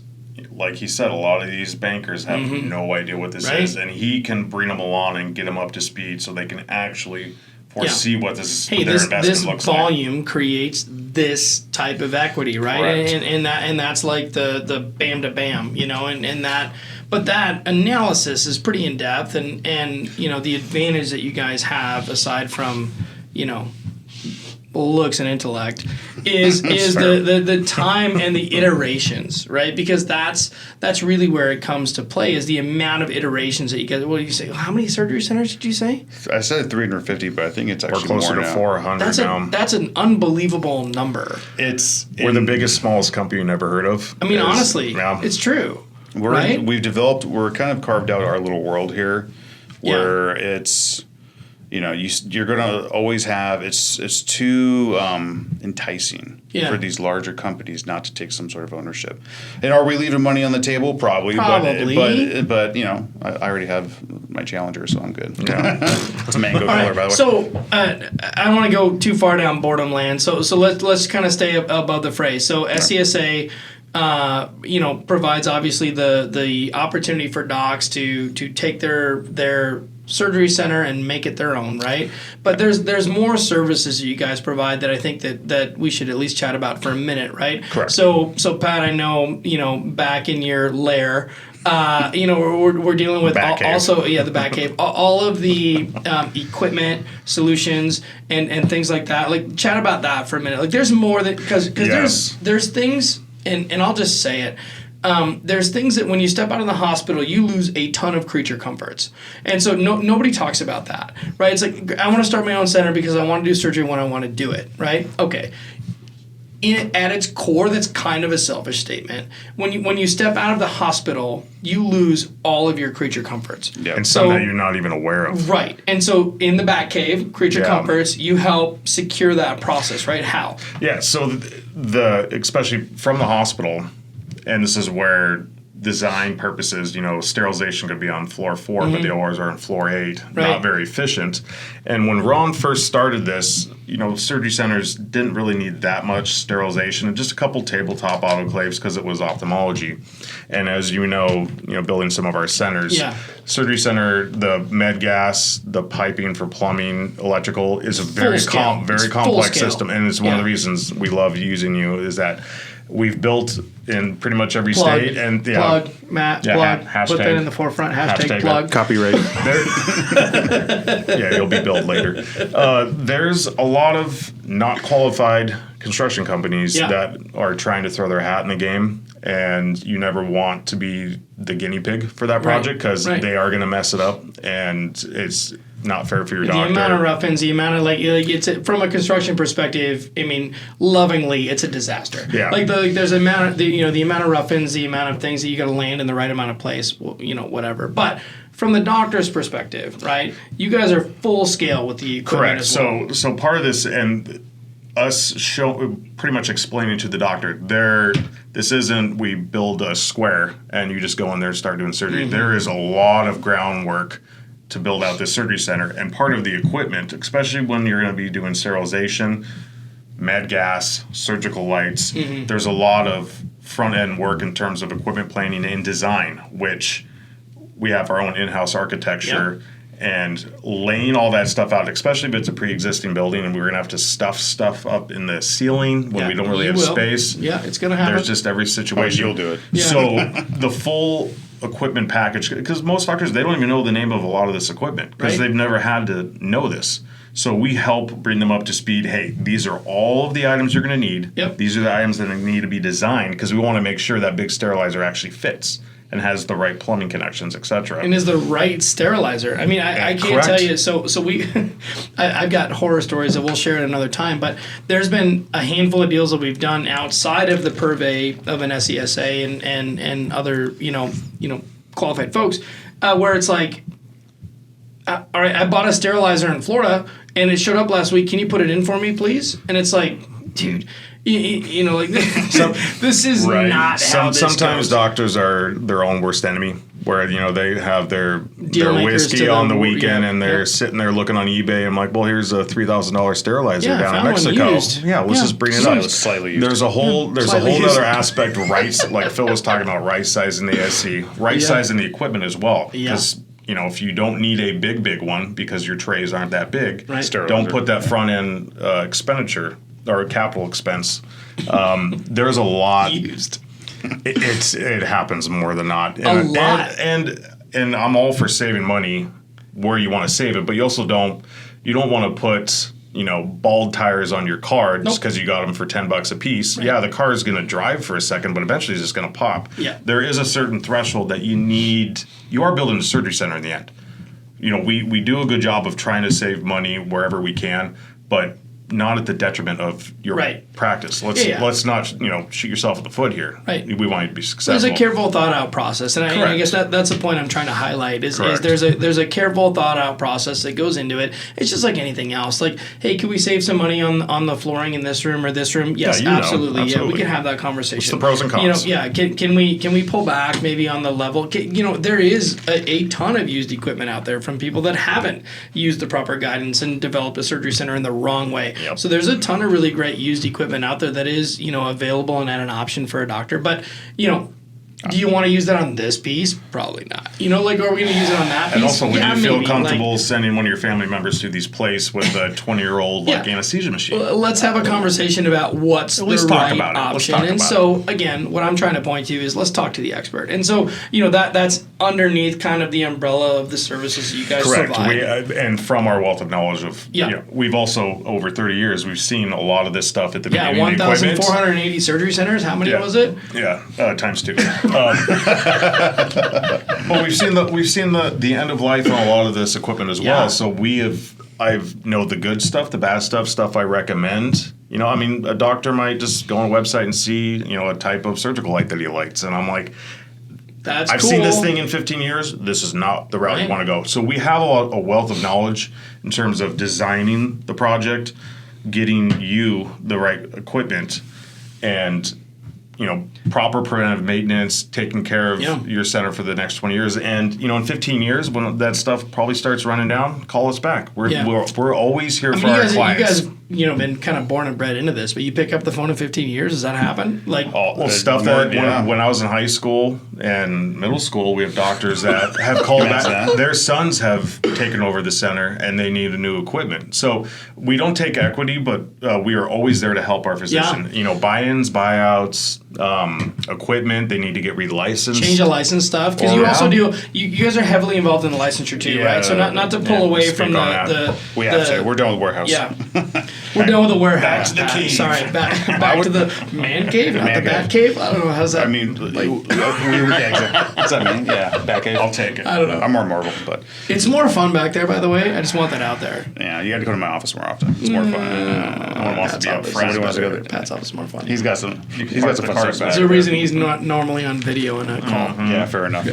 like he said, a lot of these bankers have no idea what this Right. is, and he can bring them along and get them up to speed so they can actually foresee what their This investment looks volume creates this type of equity, right? Correct. And that's like the bam to bam, and that. But that analysis is pretty in depth, and the advantage that you guys have aside from looks and intellect is the time and the iterations, right? Because that's really where it comes to play, is the amount of iterations that you guys. What do you say? How many surgery centers did you say? I said 350, but I think it's We're actually closer more to now. 400 now. That's an unbelievable number. We're the biggest, smallest company you never heard of. I mean, honestly, yeah. it's true. We're Right? we're kind of carved out our little world here, where it's, you're gonna always have it's too enticing for these larger companies not to take some sort of ownership. And are we leaving money on the table? Probably. But I already have my Challenger, so I'm good. Yeah. It's a mango color, by the way. So I don't want to go too far down boredom land. So let's kind of stay above the fray. So SCSA. Provides obviously the opportunity for docs to take their surgery center and make it their own, right? But there's more services that you guys provide that I think that we should at least chat about for a minute, right? Correct. So Pat, I know back in your lair. We're dealing with the back cave, all of the equipment solutions and things like that. Like, chat about that for a minute. Like, there's more that because Yes. there's things. And I'll just say it. There's things that when you step out of the hospital, you lose a ton of creature comforts. And so nobody talks about that, right? It's like, I want to start my own center because I want to do surgery when I want to do it, right? Okay. At its core, that's kind of a selfish statement. When you step out of the hospital, you lose all of your creature comforts. Yeah. And some that you're not even aware of. Right. And so in the back cave, creature Yeah. comforts, you help secure that process, right? How? Yeah, so especially from the hospital, and this is where design purposes, sterilization could be on floor 4, but the ORs are on floor 8, Right. not very efficient. And when Ron first started this, surgery centers didn't really need that much sterilization, just a couple tabletop autoclaves because it was ophthalmology. And as building some of our centers, surgery center, the med gas, the piping for plumbing, electrical is a very complex system, and it's one of the reasons we love using you is that we've built in pretty much every state. And plug, Matt, plug. Hashtag, put that in the forefront. Hashtag plug. Copyright. Yeah, you'll be billed later. There's a lot of not qualified construction companies that are trying to throw their hat in the game, and you never want to be the guinea pig for that project because they are going to mess it up, and it's not fair for your doctor. The amount of rough-ins, the amount of it's from a construction perspective. I mean, lovingly, it's a disaster. Yeah. There's the amount of rough-ins, the amount of things that you got to land in the right amount of place. Whatever. But from the doctor's perspective, right? You guys are full scale with the equipment. Correct. As well. So part of this and us pretty much explaining to the doctor this isn't we build a square and you just go in there and start doing surgery. Mm-hmm. There is a lot of groundwork to build out this surgery center, and part of the equipment, especially when you're going to be doing sterilization, med gas, surgical lights, there's a lot of front end work in terms of equipment planning and design, which we have our own in-house architecture. And laying all that stuff out, especially if it's a pre-existing building and we're going to have to stuff stuff up in the ceiling when we don't really have space. Yeah, it's going to happen. There's just every situation. You'll do it. Yeah. So the full equipment package, because most doctors, they don't even know the name of a lot of this equipment because they've never had to know this. So we help bring them up to speed. Hey, these are all of the items you're going to need. Yep. These are the items that need to be designed because we want to make sure that big sterilizer actually fits and has the right plumbing connections, etc. And is the right sterilizer. I mean, I can't tell you. So we, I've got horror stories that we'll share at another time. But there's been a handful of deals that we've done outside of the purvey of an SCSA and other qualified folks, where it's like, all right, I bought a sterilizer in Florida and it showed up last week. Can you put it in for me, please? And it's like, dude, you know, like this is Right. not how this Sometimes goes. doctors are their own worst enemy, where they have their makers whiskey to on the them, weekend, yeah, and they're yeah. sitting there looking on eBay. I'm like, well, here's a $3,000 sterilizer Yeah, I down in found one Mexico. used. Yeah, let's Yeah. just bring it Yeah, up. it was slightly used. There's a whole Slightly used. other aspect, right? Like Phil was talking about, right sizing the SC, right sizing the equipment as well, Yeah. because. If you don't need a big one because your trays aren't that big, Right. don't put that front end expenditure or capital expense. There's a lot. used. It happens more than not. A lot. And I'm all for saving money where you want to save it, but you also don't want to put bald tires on your car just because you got them for $10 a piece. Right. Yeah, the car is going to drive for a second, but eventually it's just going to pop. Yeah. There is a certain threshold that you need. You are building a surgery center in the end. We do a good job of trying to save money wherever we can, but not at the detriment of your practice. Let's not shoot yourself in the foot here. Right. We want you to be successful. There's a careful thought out process, and I guess that's the point I'm trying to highlight. Is there's a careful thought out process that goes into it. It's just like anything else. Like, hey, can we save some money on the flooring in this room or this room? Yes, absolutely. Yeah, we can have that conversation. What's the pros and cons? Can we pull back maybe on the level? There is a ton of used equipment out there from people that haven't used the proper guidance and developed a surgery center in the wrong way. Yep. So there's a ton of really great used equipment out there that is, available and at an option for a doctor. But, do you want to use that on this piece? Probably not. Are we going to use it on that piece? And also, would you feel maybe, comfortable sending one of your family members to these places with a 20-year-old anesthesia machine? Let's have a conversation about what's the right option. And so, again, what I'm trying to point to is let's talk to the expert. And so, that's underneath kind of the umbrella of the services you guys provide. And from our wealth of knowledge of, we've also, over 30 years, we've seen a lot of this stuff at the beginning. Yeah, 1,480 surgery centers. How many was it? Yeah, times 2. But we've seen the end of life on a lot of this equipment as well. So I've know the good stuff, the bad stuff I recommend. A doctor might just go on a website and see, a type of surgical light that he likes. And I'm like, I've seen this thing in 15 years. This is not the route you want to go. So we have a wealth of knowledge in terms of designing the project, getting you the right equipment, and proper preventive maintenance, taking care of your center for the next 20 years. And, in 15 years, when that stuff probably starts running down, call us back. We're always here for our clients. You guys, been kind of born and bred into this, but you pick up the phone in 15 years. Does that happen? Stuff that when I was in high school and middle school, we have doctors that have called back. Their sons have taken over the center and they need a new equipment. So we don't take equity, but we are always there to help our physician. Buy-ins, buyouts, equipment. They need to get relicensed. Change of license stuff, because you also do. You guys are heavily involved in the licensure too, right? So not to pull away from the. We have to. We're done with warehouse. Yeah. We're done with the warehouse. Back to the cave. Sorry, back to the man cave, not the bat cave. I don't know. How's that? I mean, exactly. What's that mean? Yeah, bat cave. I'll take it. I don't know. I'm more Marvel, but it's more fun back there, by the way. I just want that out there. Yeah, you got to go to my office more often. It's more fun. No one wants to be up front. Nobody wants to go there. Pat's office is more fun. He's got some. He's got some fun stuff. There's a reason he's not normally on video in a call. Yeah, fair enough.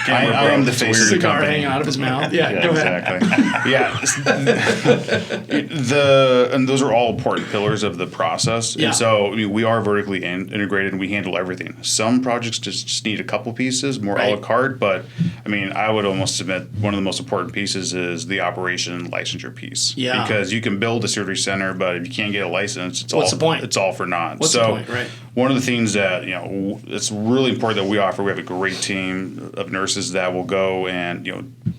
I am the face of the cigar company. hanging out of his mouth. Yeah, go ahead. Exactly. And those are all important pillars of the process. Yeah. And so we are vertically integrated and we handle everything. Some projects just need a couple pieces, more a la carte. But I would almost submit one of the most important pieces is the operation and licensure piece. Yeah. Because you can build a surgery center, but if you can't get a license, What's the point? It's all for naught. What's the point? Right. One of the things that it's really important that we offer. We have a great team of nurses that will go and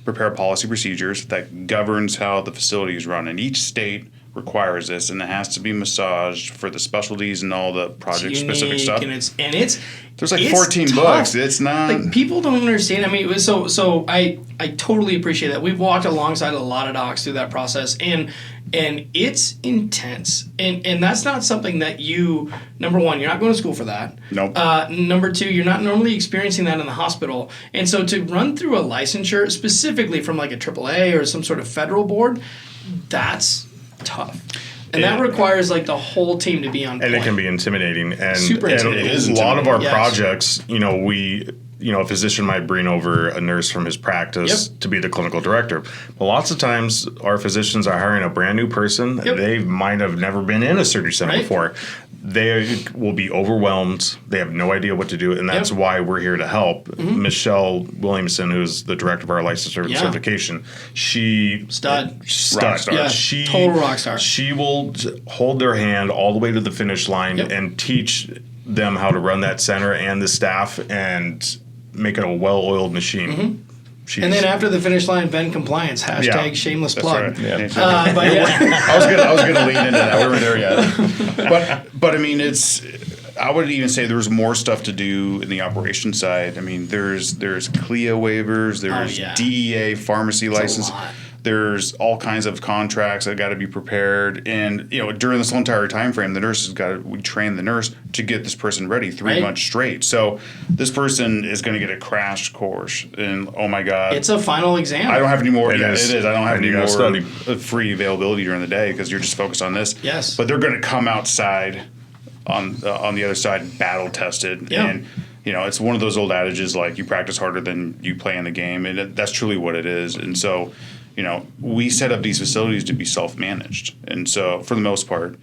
prepare policy procedures that governs how the facility is run. And each state requires this, and it has to be massaged for the specialties and all the project specific stuff. And it's there's like 14 books. It's not like people don't understand. So I totally appreciate that. We've walked alongside a lot of docs through that process, and it's intense. And that's not something that number one, you're not going to school for that. Nope. Number two, you're not normally experiencing that in the hospital. And so to run through a licensure, specifically from like a AAA or some sort of federal board, that's tough. And that requires like the whole team to be on point. And it can be intimidating. And super intimidating. A lot of our projects, a physician might bring over a nurse from his practice to be the clinical director. But lots of times our physicians are hiring a brand new person. They might have never been in a surgery center before. They will be overwhelmed. They have no idea what to do, and that's why we're here to help. Michelle Williamson, who's the director of our license certification, she stud rock star. Yeah, total rock star. She will hold their hand all the way to the finish line and teach them how to run that center and the staff and make it a well-oiled machine. And then after the finish line, Venn compliance, hashtag shameless plug. Right. But I was gonna lean into that. We weren't there yet. But I mean, I would even say there's more stuff to do in the operations side. I mean, there's CLIA waivers, there's DEA pharmacy license. There's all kinds of contracts that got to be prepared, and during this whole entire time frame, we train the nurse to get this person ready 3 months straight. So this person is going to get a crash course, and oh my god, it's a final exam. I don't have any more. It is. I don't have And any you gotta more free availability during the day because you're just focused on this. Yes. But they're going to come outside on the other side, battle tested, and it's one of those old adages like you practice harder than you play in the game, and that's truly what it is. And so. We set up these facilities to be self-managed, and so for the most part,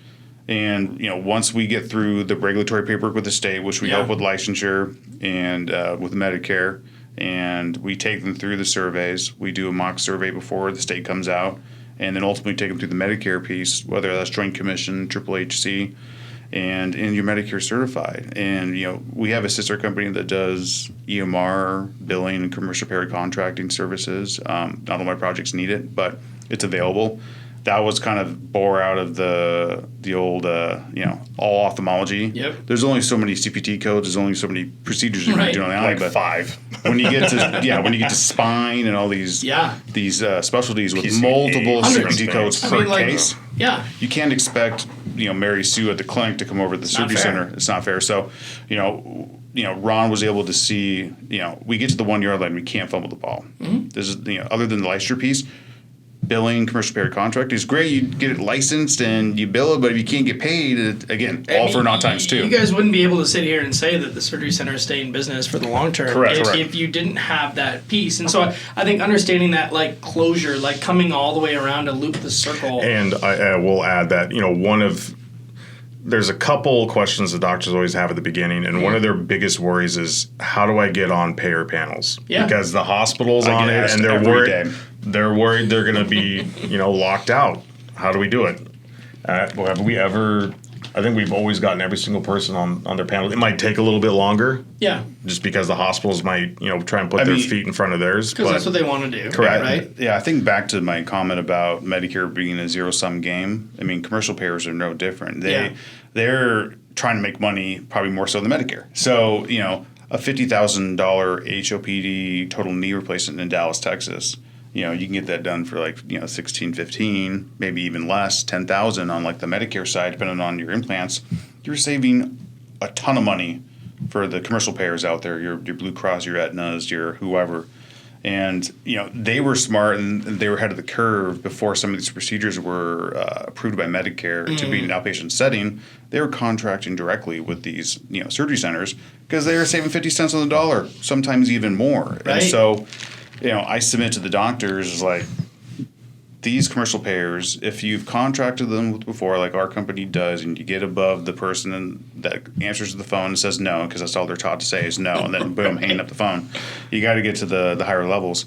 and once we get through the regulatory paperwork with the state, which we help with licensure and with Medicare, and we take them through the surveys. We do a mock survey before the state comes out, and then ultimately take them through the Medicare piece, whether that's Joint Commission, Triple HC, and you're Medicare certified. And we have a sister company that does EMR billing and commercial payer contracting services. Not all my projects need it, but it's available. That was kind of bore out of the old all ophthalmology. There's only so many CPT codes. There's only so many procedures you can do on the eye. Like 5. When you get to spine and all these specialties with PCA, multiple CPT codes things. per case, you can't expect Mary Sue at the clinic to come over to the surgery center. It's not fair. So Ron was able to see we get to the 1 yard line, we can't fumble the ball. This is other than the licensure piece. Billing, commercial payer contract is great. You get it licensed and you bill it, but if you can't get paid, again, all for naught times two. You guys wouldn't be able to sit here and say that the surgery center stay in business for the long term if you didn't have that piece. And so I think understanding that closure, coming all the way around to loop the circle. And I will add that there's a couple questions the doctors always have at the beginning, and one of their biggest worries is how do I get on payer panels? Because the hospital's on it, and they're worried. They're worried they're going to be, locked out. How do we do it? Have we ever? I think we've always gotten every single person on their panel. It might take a little bit longer. Just because the hospitals might, try and put their feet in front of theirs. Because that's what they want to do. Correct. Right? Yeah, I think back to my comment about Medicare being a zero-sum game. I mean, commercial payers are no different. They're trying to make money probably more so than Medicare. So, a $50,000 HOPD total knee replacement in Dallas, Texas, you can get that done for $16,000, maybe even less, $10,000 on the Medicare side, depending on your implants. You're saving a ton of money for the commercial payers out there, your Blue Cross, your Aetnas, your whoever. And, they were smart and they were ahead of the curve before some of these procedures were approved by Medicare to be an outpatient setting. They were contracting directly with these, surgery centers because they were saving 50 cents on the dollar, sometimes even more. Right. And so, I submit to the doctors these commercial payers, if you've contracted them before, like our company does, and you get above the person that answers the phone and says no, because that's all they're taught to say is no, and then boom, hanging up the phone. You got to get to the higher levels.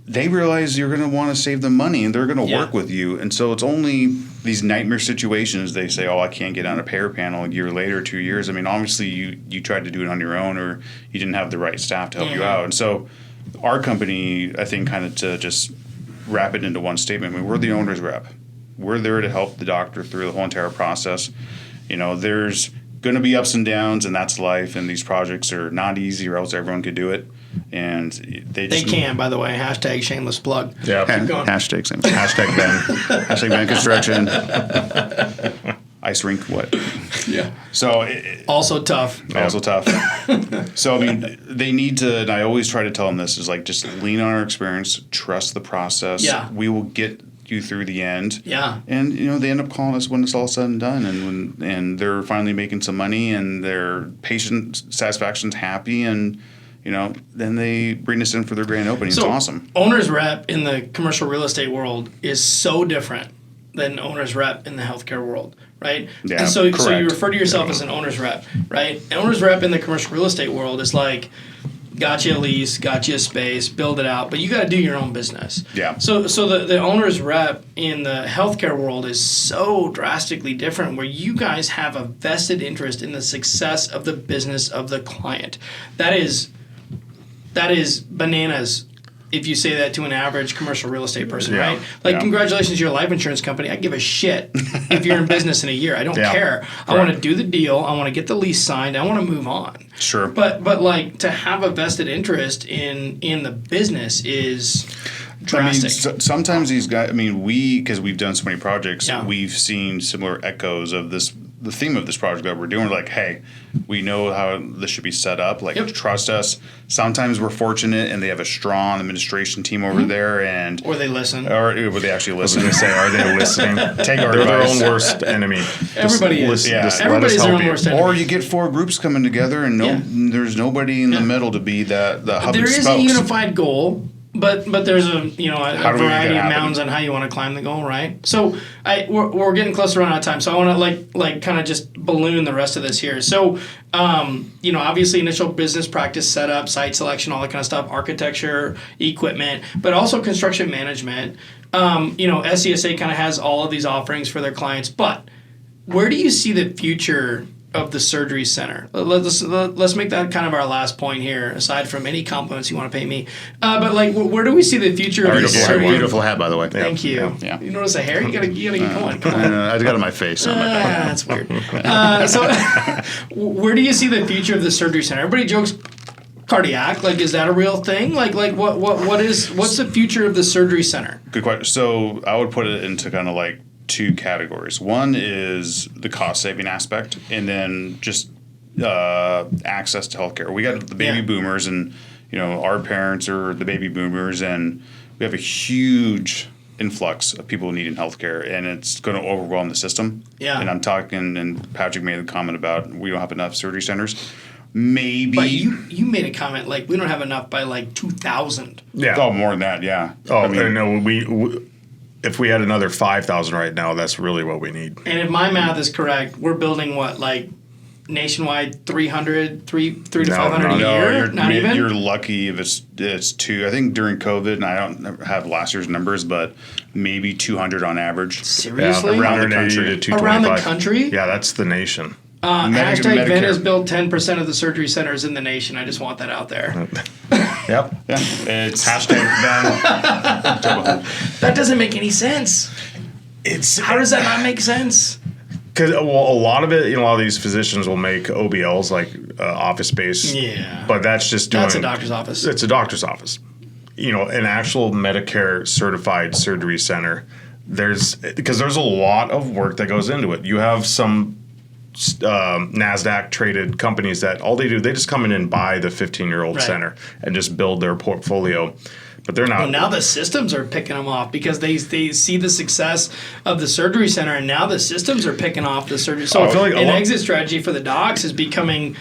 They realize you're going to want to save them money, and they're going to work with you. And so it's only these nightmare situations. They say, oh, I can't get on a payer panel a year later, 2 years. I mean, obviously you tried to do it on your own, or you didn't have the right staff to help you out. And so our company, I think, kind of to just wrap it into one statement. I mean, we're the owner's rep. We're there to help the doctor through the whole entire process. There's going to be ups and downs, and that's life. And these projects are not easy, or else everyone could do it. And they can, by the way. Hashtag shameless plug. Yeah. Hashtag same. Hashtag Venn. Hashtag Venn Construction. Ice rink. What? Yeah. So also tough. Also tough. So I mean, they need to. And I always try to tell them this is just lean on our experience, trust the process. Yeah. We will get you through the end. Yeah. And they end up calling us when it's all said and done, and they're finally making some money, and their patient satisfaction's happy, and then they bring us in for their grand opening. So, it's awesome. Owner's rep in the commercial real estate world is so different than owner's rep in the healthcare world, right? Yeah, and so you correct. refer to yourself as an owner's rep, right? Owner's rep in the commercial real estate world is like, got you a lease, got you a space, build it out, but you got to do your own business. Yeah. So the owner's rep in the healthcare world is so drastically different, where you guys have a vested interest in the success of the business of the client. That is bananas if you say that to an average commercial real estate person, right? Like, congratulations, you're a life insurance company. I give a shit if you're in business in a year. I don't care. Correct. I want to do the deal. I want to get the lease signed. I want to move on. Sure. But like, to have a vested interest in the business is drastic. Sometimes these guys, because we've done so many projects, Yeah. we've seen similar echoes of this. The theme of this project that we're doing, we're like, hey, we know how this should be set up. Like, trust us. Sometimes we're fortunate, and they have a strong administration team over there, and Or they listen. or they actually listen. I was going to say, are they listening? Take our They're their advice. own worst enemy. Everybody is. Yeah. Just let Everybody's us their help own you. worst enemy. Or you get four groups coming together, and there's nobody in the middle to be the hub There and is a spokes. unified goal, but there's a How do we make variety that of happen? mountains on how you want to climb the goal, right? So we're getting close to running out of time, so I want to like kind of just balloon the rest of this here. So obviously initial business practice setup, site selection, all that kind of stuff, architecture, equipment, but also construction management. SCSA kind of has all of these offerings for their clients, but where do you see the future of the surgery center? Let's make that kind of our last point here, aside from any compliments you want to pay me. But like, where do we see the future of the surgery? Beautiful hat, by the way. Thank you. Yeah. You notice the hair? You gotta get going. Come on. I got it on my face. That's weird. So, where do you see the future of the surgery center? Everybody jokes cardiac. Like, is that a real thing? Like what's the future of the surgery center? Good question. So I would put it into kind of like two categories. One is the cost saving aspect, and then just access to healthcare. We got the baby boomers, and our parents are the baby boomers, and we have a huge influx of people needing healthcare, and it's going to overwhelm the system. Yeah. And I'm talking, and Patrick made a comment about we don't have enough surgery centers. Maybe. But you made a comment like we don't have enough by like 2000. Yeah. Oh, more than that. Yeah. Oh, no. We if we had another 5,000 right now, that's really what we need. And if my math is correct, we're building what, like nationwide 300 to 500 a year? Not even? You're lucky if it's two. I think during COVID, and I don't have last year's numbers, but maybe 200 on average. Seriously? around the 180 country. to 225. Around the country? Yeah, that's the nation. Hashtag Medicare. Venn has built 10% of the surgery centers in the nation. I just want that out there. Yep. Yeah, it's Hashtag Ben. That doesn't make any sense. How does that not make sense? Because a lot of it, a lot of these physicians will make OBLs, like office space. Yeah. But that's just doing. That's a doctor's office. It's a doctor's office. An actual Medicare certified surgery center. Because there's a lot of work that goes into it. You have some NASDAQ traded companies that all they do, they just come in and buy the 15-year-old center and just build their portfolio. But they're not. Well, now the systems are picking them off because they see the success of the surgery center, and now the systems are picking off the surgery. So I feel like an exit strategy for the docs is becoming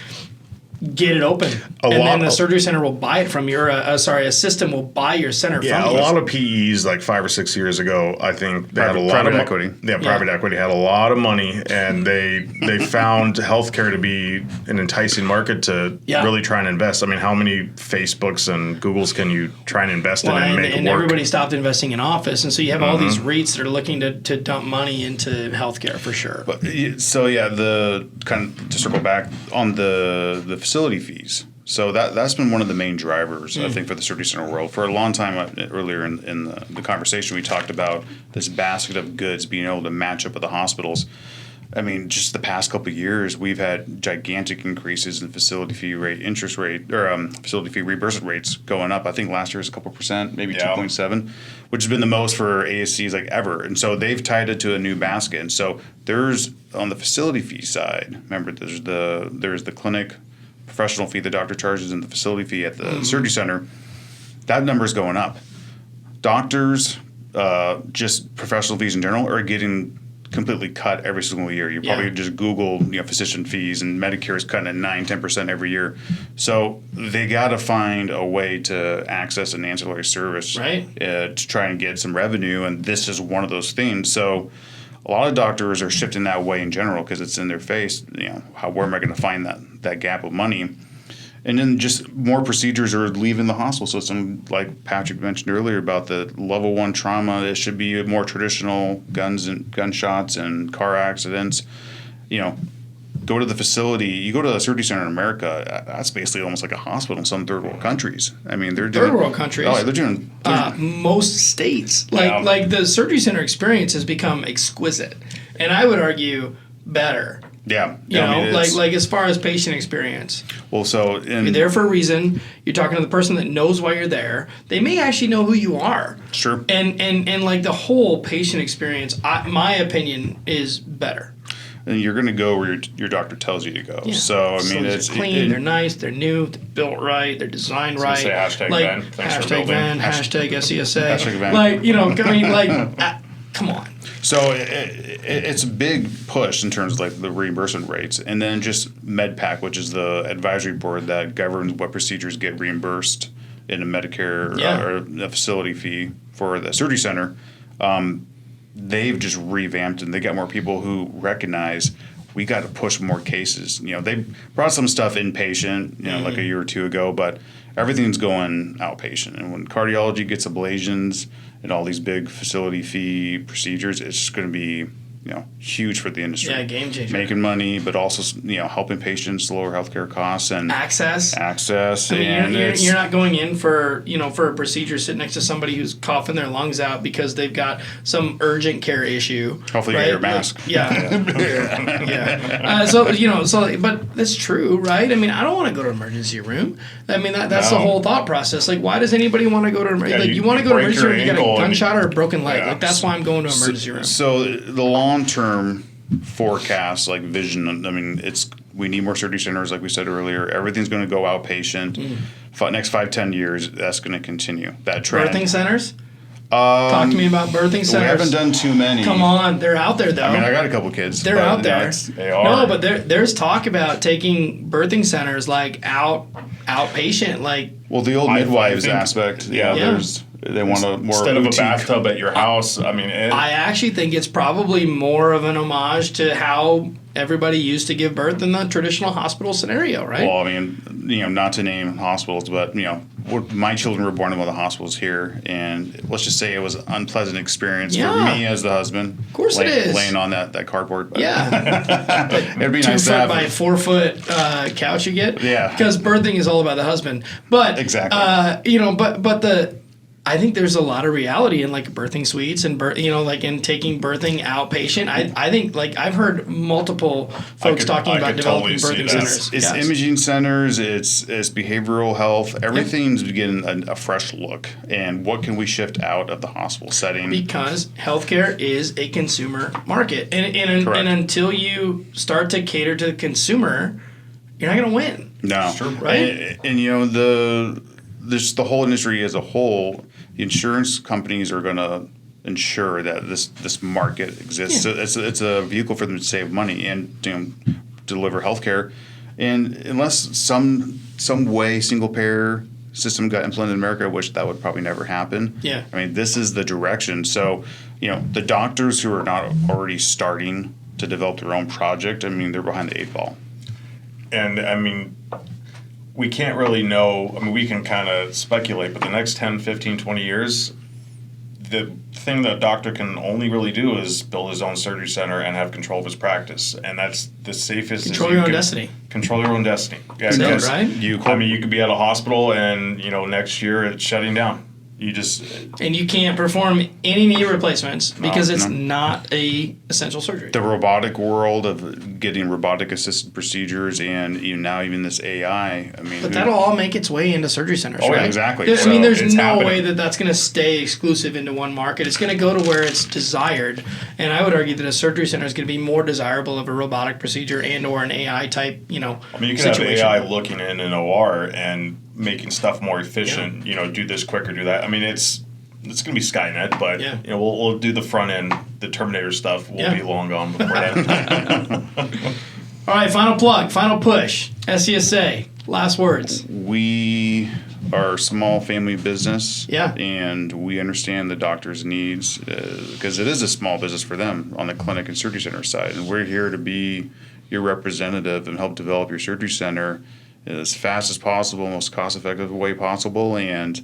get it open, then the surgery center will buy it from your. A system will buy your center from you. Yeah, a lot of PEs like 5 or 6 years ago, I think they had a lot of private equity. Yeah, private equity had a lot of money, and they found healthcare to be an enticing market to really try and invest. I mean, how many Facebooks and Googles can you try and invest in and make it work? Everybody stopped investing in office, and so you have all these REITs that are looking to dump money into healthcare for sure. But so yeah, the kind of to circle back on the facility fees. So that's been one of the main drivers, I think, for the surgery center world. For a long time, earlier in the conversation, we talked about this basket of goods being able to match up with the hospitals. I mean, just the past couple of years, we've had gigantic increases in facility fee rate, interest rate, or facility fee reimbursement rates going up. I think last year was a couple percent, maybe 2.7, which has been the most for ASCs like ever. And so they've tied it to a new basket. And so there's on the facility fee side. Remember, there's the clinic professional fee the doctor charges and the facility fee at the surgery center. That number is going up. Doctors, just professional fees in general, are getting completely cut every single year. You probably just Google, physician fees, and Medicare is cutting at 9-10% every year. So they got to find a way to access an ancillary service, right? To try and get some revenue, and this is one of those things. So a lot of doctors are shifting that way in general because it's in their face. Where am I going to find that gap of money? And then just more procedures are leaving the hospital system, like Patrick mentioned earlier about the level 1 trauma. It should be more traditional gunshots and car accidents. Go to the facility. You go to a surgery center in America, that's basically almost like a hospital in some third world countries. I mean, they're doing third world countries. Oh, they're doing most states. Like the surgery center experience has become exquisite, and I would argue better. Yeah. Like as far as patient experience. Well, so you're there for a reason. You're talking to the person that knows why you're there. They may actually know who you are. Sure. And like the whole patient experience, my opinion, is better. And you're going to go where your doctor tells you to go. Yeah. So, I mean, it's clean, they're nice, they're new, they're built right, they're designed right. Say hashtag Venn. Thanks for building. Venn, hashtag SCSA. Hashtag Venn. Come on. So it's a big push in terms of like the reimbursement rates, and then just MedPAC, which is the advisory board that governs what procedures get reimbursed in a Medicare or a facility fee for the surgery center. They've just revamped and they got more people who recognize we got to push more cases. They brought some stuff inpatient, like a year or two ago, but everything's going outpatient. And when cardiology gets ablations and all these big facility fee procedures, it's just going to be huge for the industry. Yeah, game changer. Making money, but also helping patients lower healthcare costs and access. I mean, you're not going in for for a procedure sitting next to somebody who's coughing their lungs out because they've got some urgent care issue. Hopefully, right? you get your mask. But that's true, right? I mean, I don't want to go to an emergency room. I mean, that's the whole thought process. Like, why does anybody want to go to an emergency? You want to go to an emergency room, you got a gunshot or a broken leg. Like, that's why I'm going to an emergency room. So the long-term forecast, like vision, I mean, we need more surgery centers, like we said earlier. Everything's going to go outpatient. Next 5-10 years, that's going to continue. That trend. Birthing centers? Talk to me about birthing centers. We haven't done too many. Come on, they're out there though. I mean, I got a couple kids. They're out there. They are. No, but there's talk about taking birthing centers like outpatient, like. Well, the old midwives aspect. They want to more instead of a bathtub at your house. I mean, I actually think it's probably more of an homage to how everybody used to give birth in the traditional hospital scenario, right? Well, I mean, not to name hospitals, but my children were born in one of the hospitals here, and let's just say it was an unpleasant experience for me as the husband. Of course, it is laying on that cardboard. But it'd be nice to have 2 foot by 4 foot couch you get. Yeah, because birthing is all about the husband. But exactly. I think there's a lot of reality in like birthing suites and like in taking birthing outpatient. I think like I've heard multiple folks talking about developing birthing centers. It's imaging centers. It's behavioral health. Everything's getting a fresh look. And what can we shift out of the hospital setting? Because healthcare is a consumer market, and until you start to cater to the consumer, you're not going to win. No, sure, right? And the whole industry as a whole. The insurance companies are going to ensure that this market exists. Yeah. So it's a vehicle for them to save money and deliver healthcare. And unless some way single payer system got implemented in America, which that would probably never happen. Yeah. I mean, this is the direction. So the doctors who are not already starting to develop their own project, I mean, they're behind the 8 ball. And I mean, we can't really know. I mean, we can kind of speculate, but the next 10, 15, 20 years, the thing that a doctor can only really do is build his own surgery center and have control of his practice. And that's the safest. Control your own destiny. Control your own destiny. Yeah, because right? You could be at a hospital and, next year it's shutting down. And you can't perform any knee replacements because it's not a essential surgery. The robotic world of getting robotic assisted procedures and now even this AI. I mean, but that'll all make its way into surgery centers. Oh, right? Yeah, exactly. I mean, there's no way that's going to stay exclusive into one market. It's going to go to where it's desired, and I would argue that a surgery center is going to be more desirable of a robotic procedure and or an AI type. I mean, you can situation. have AI looking in an OR and making stuff more efficient. Do this quicker, do that. I mean, it's going to be Skynet, but Yeah. we'll do the front end, the Terminator stuff. We'll Yeah. be long gone before that. All right, final plug, final push. SCSA, last words. We are a small family business. Yeah. And we understand the doctor's needs because it is a small business for them on the clinic and surgery center side. And we're here to be your representative and help develop your surgery center as fast as possible, most cost-effective way possible. And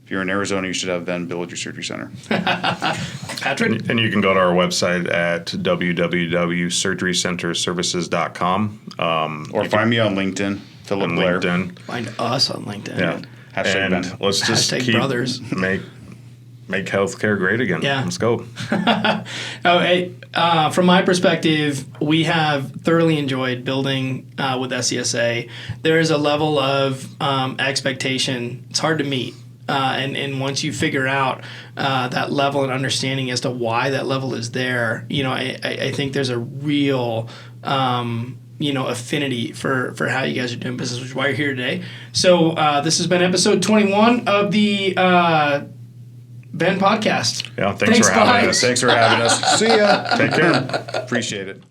if you're in Arizona, you should have Venn build your surgery center. Patrick? And you can go to our website at www.surgerycenterservices.com. Or find me on LinkedIn, Philip on Blair. LinkedIn. Find us on LinkedIn. Yeah. Hashtag And Ben. let's just Hashtag keep brothers. make healthcare great again. Yeah. Let's go. From my perspective, we have thoroughly enjoyed building with SCSA. There is a level of expectation. It's hard to meet. And once you figure out that level and understanding as to why that level is there, I think there's a real affinity for how you guys are doing business, which is why you're here today. So this has been episode 21 of the Venn podcast. Yeah, thanks for having bye. us. Thanks for having us. See ya. Take care. Appreciate it.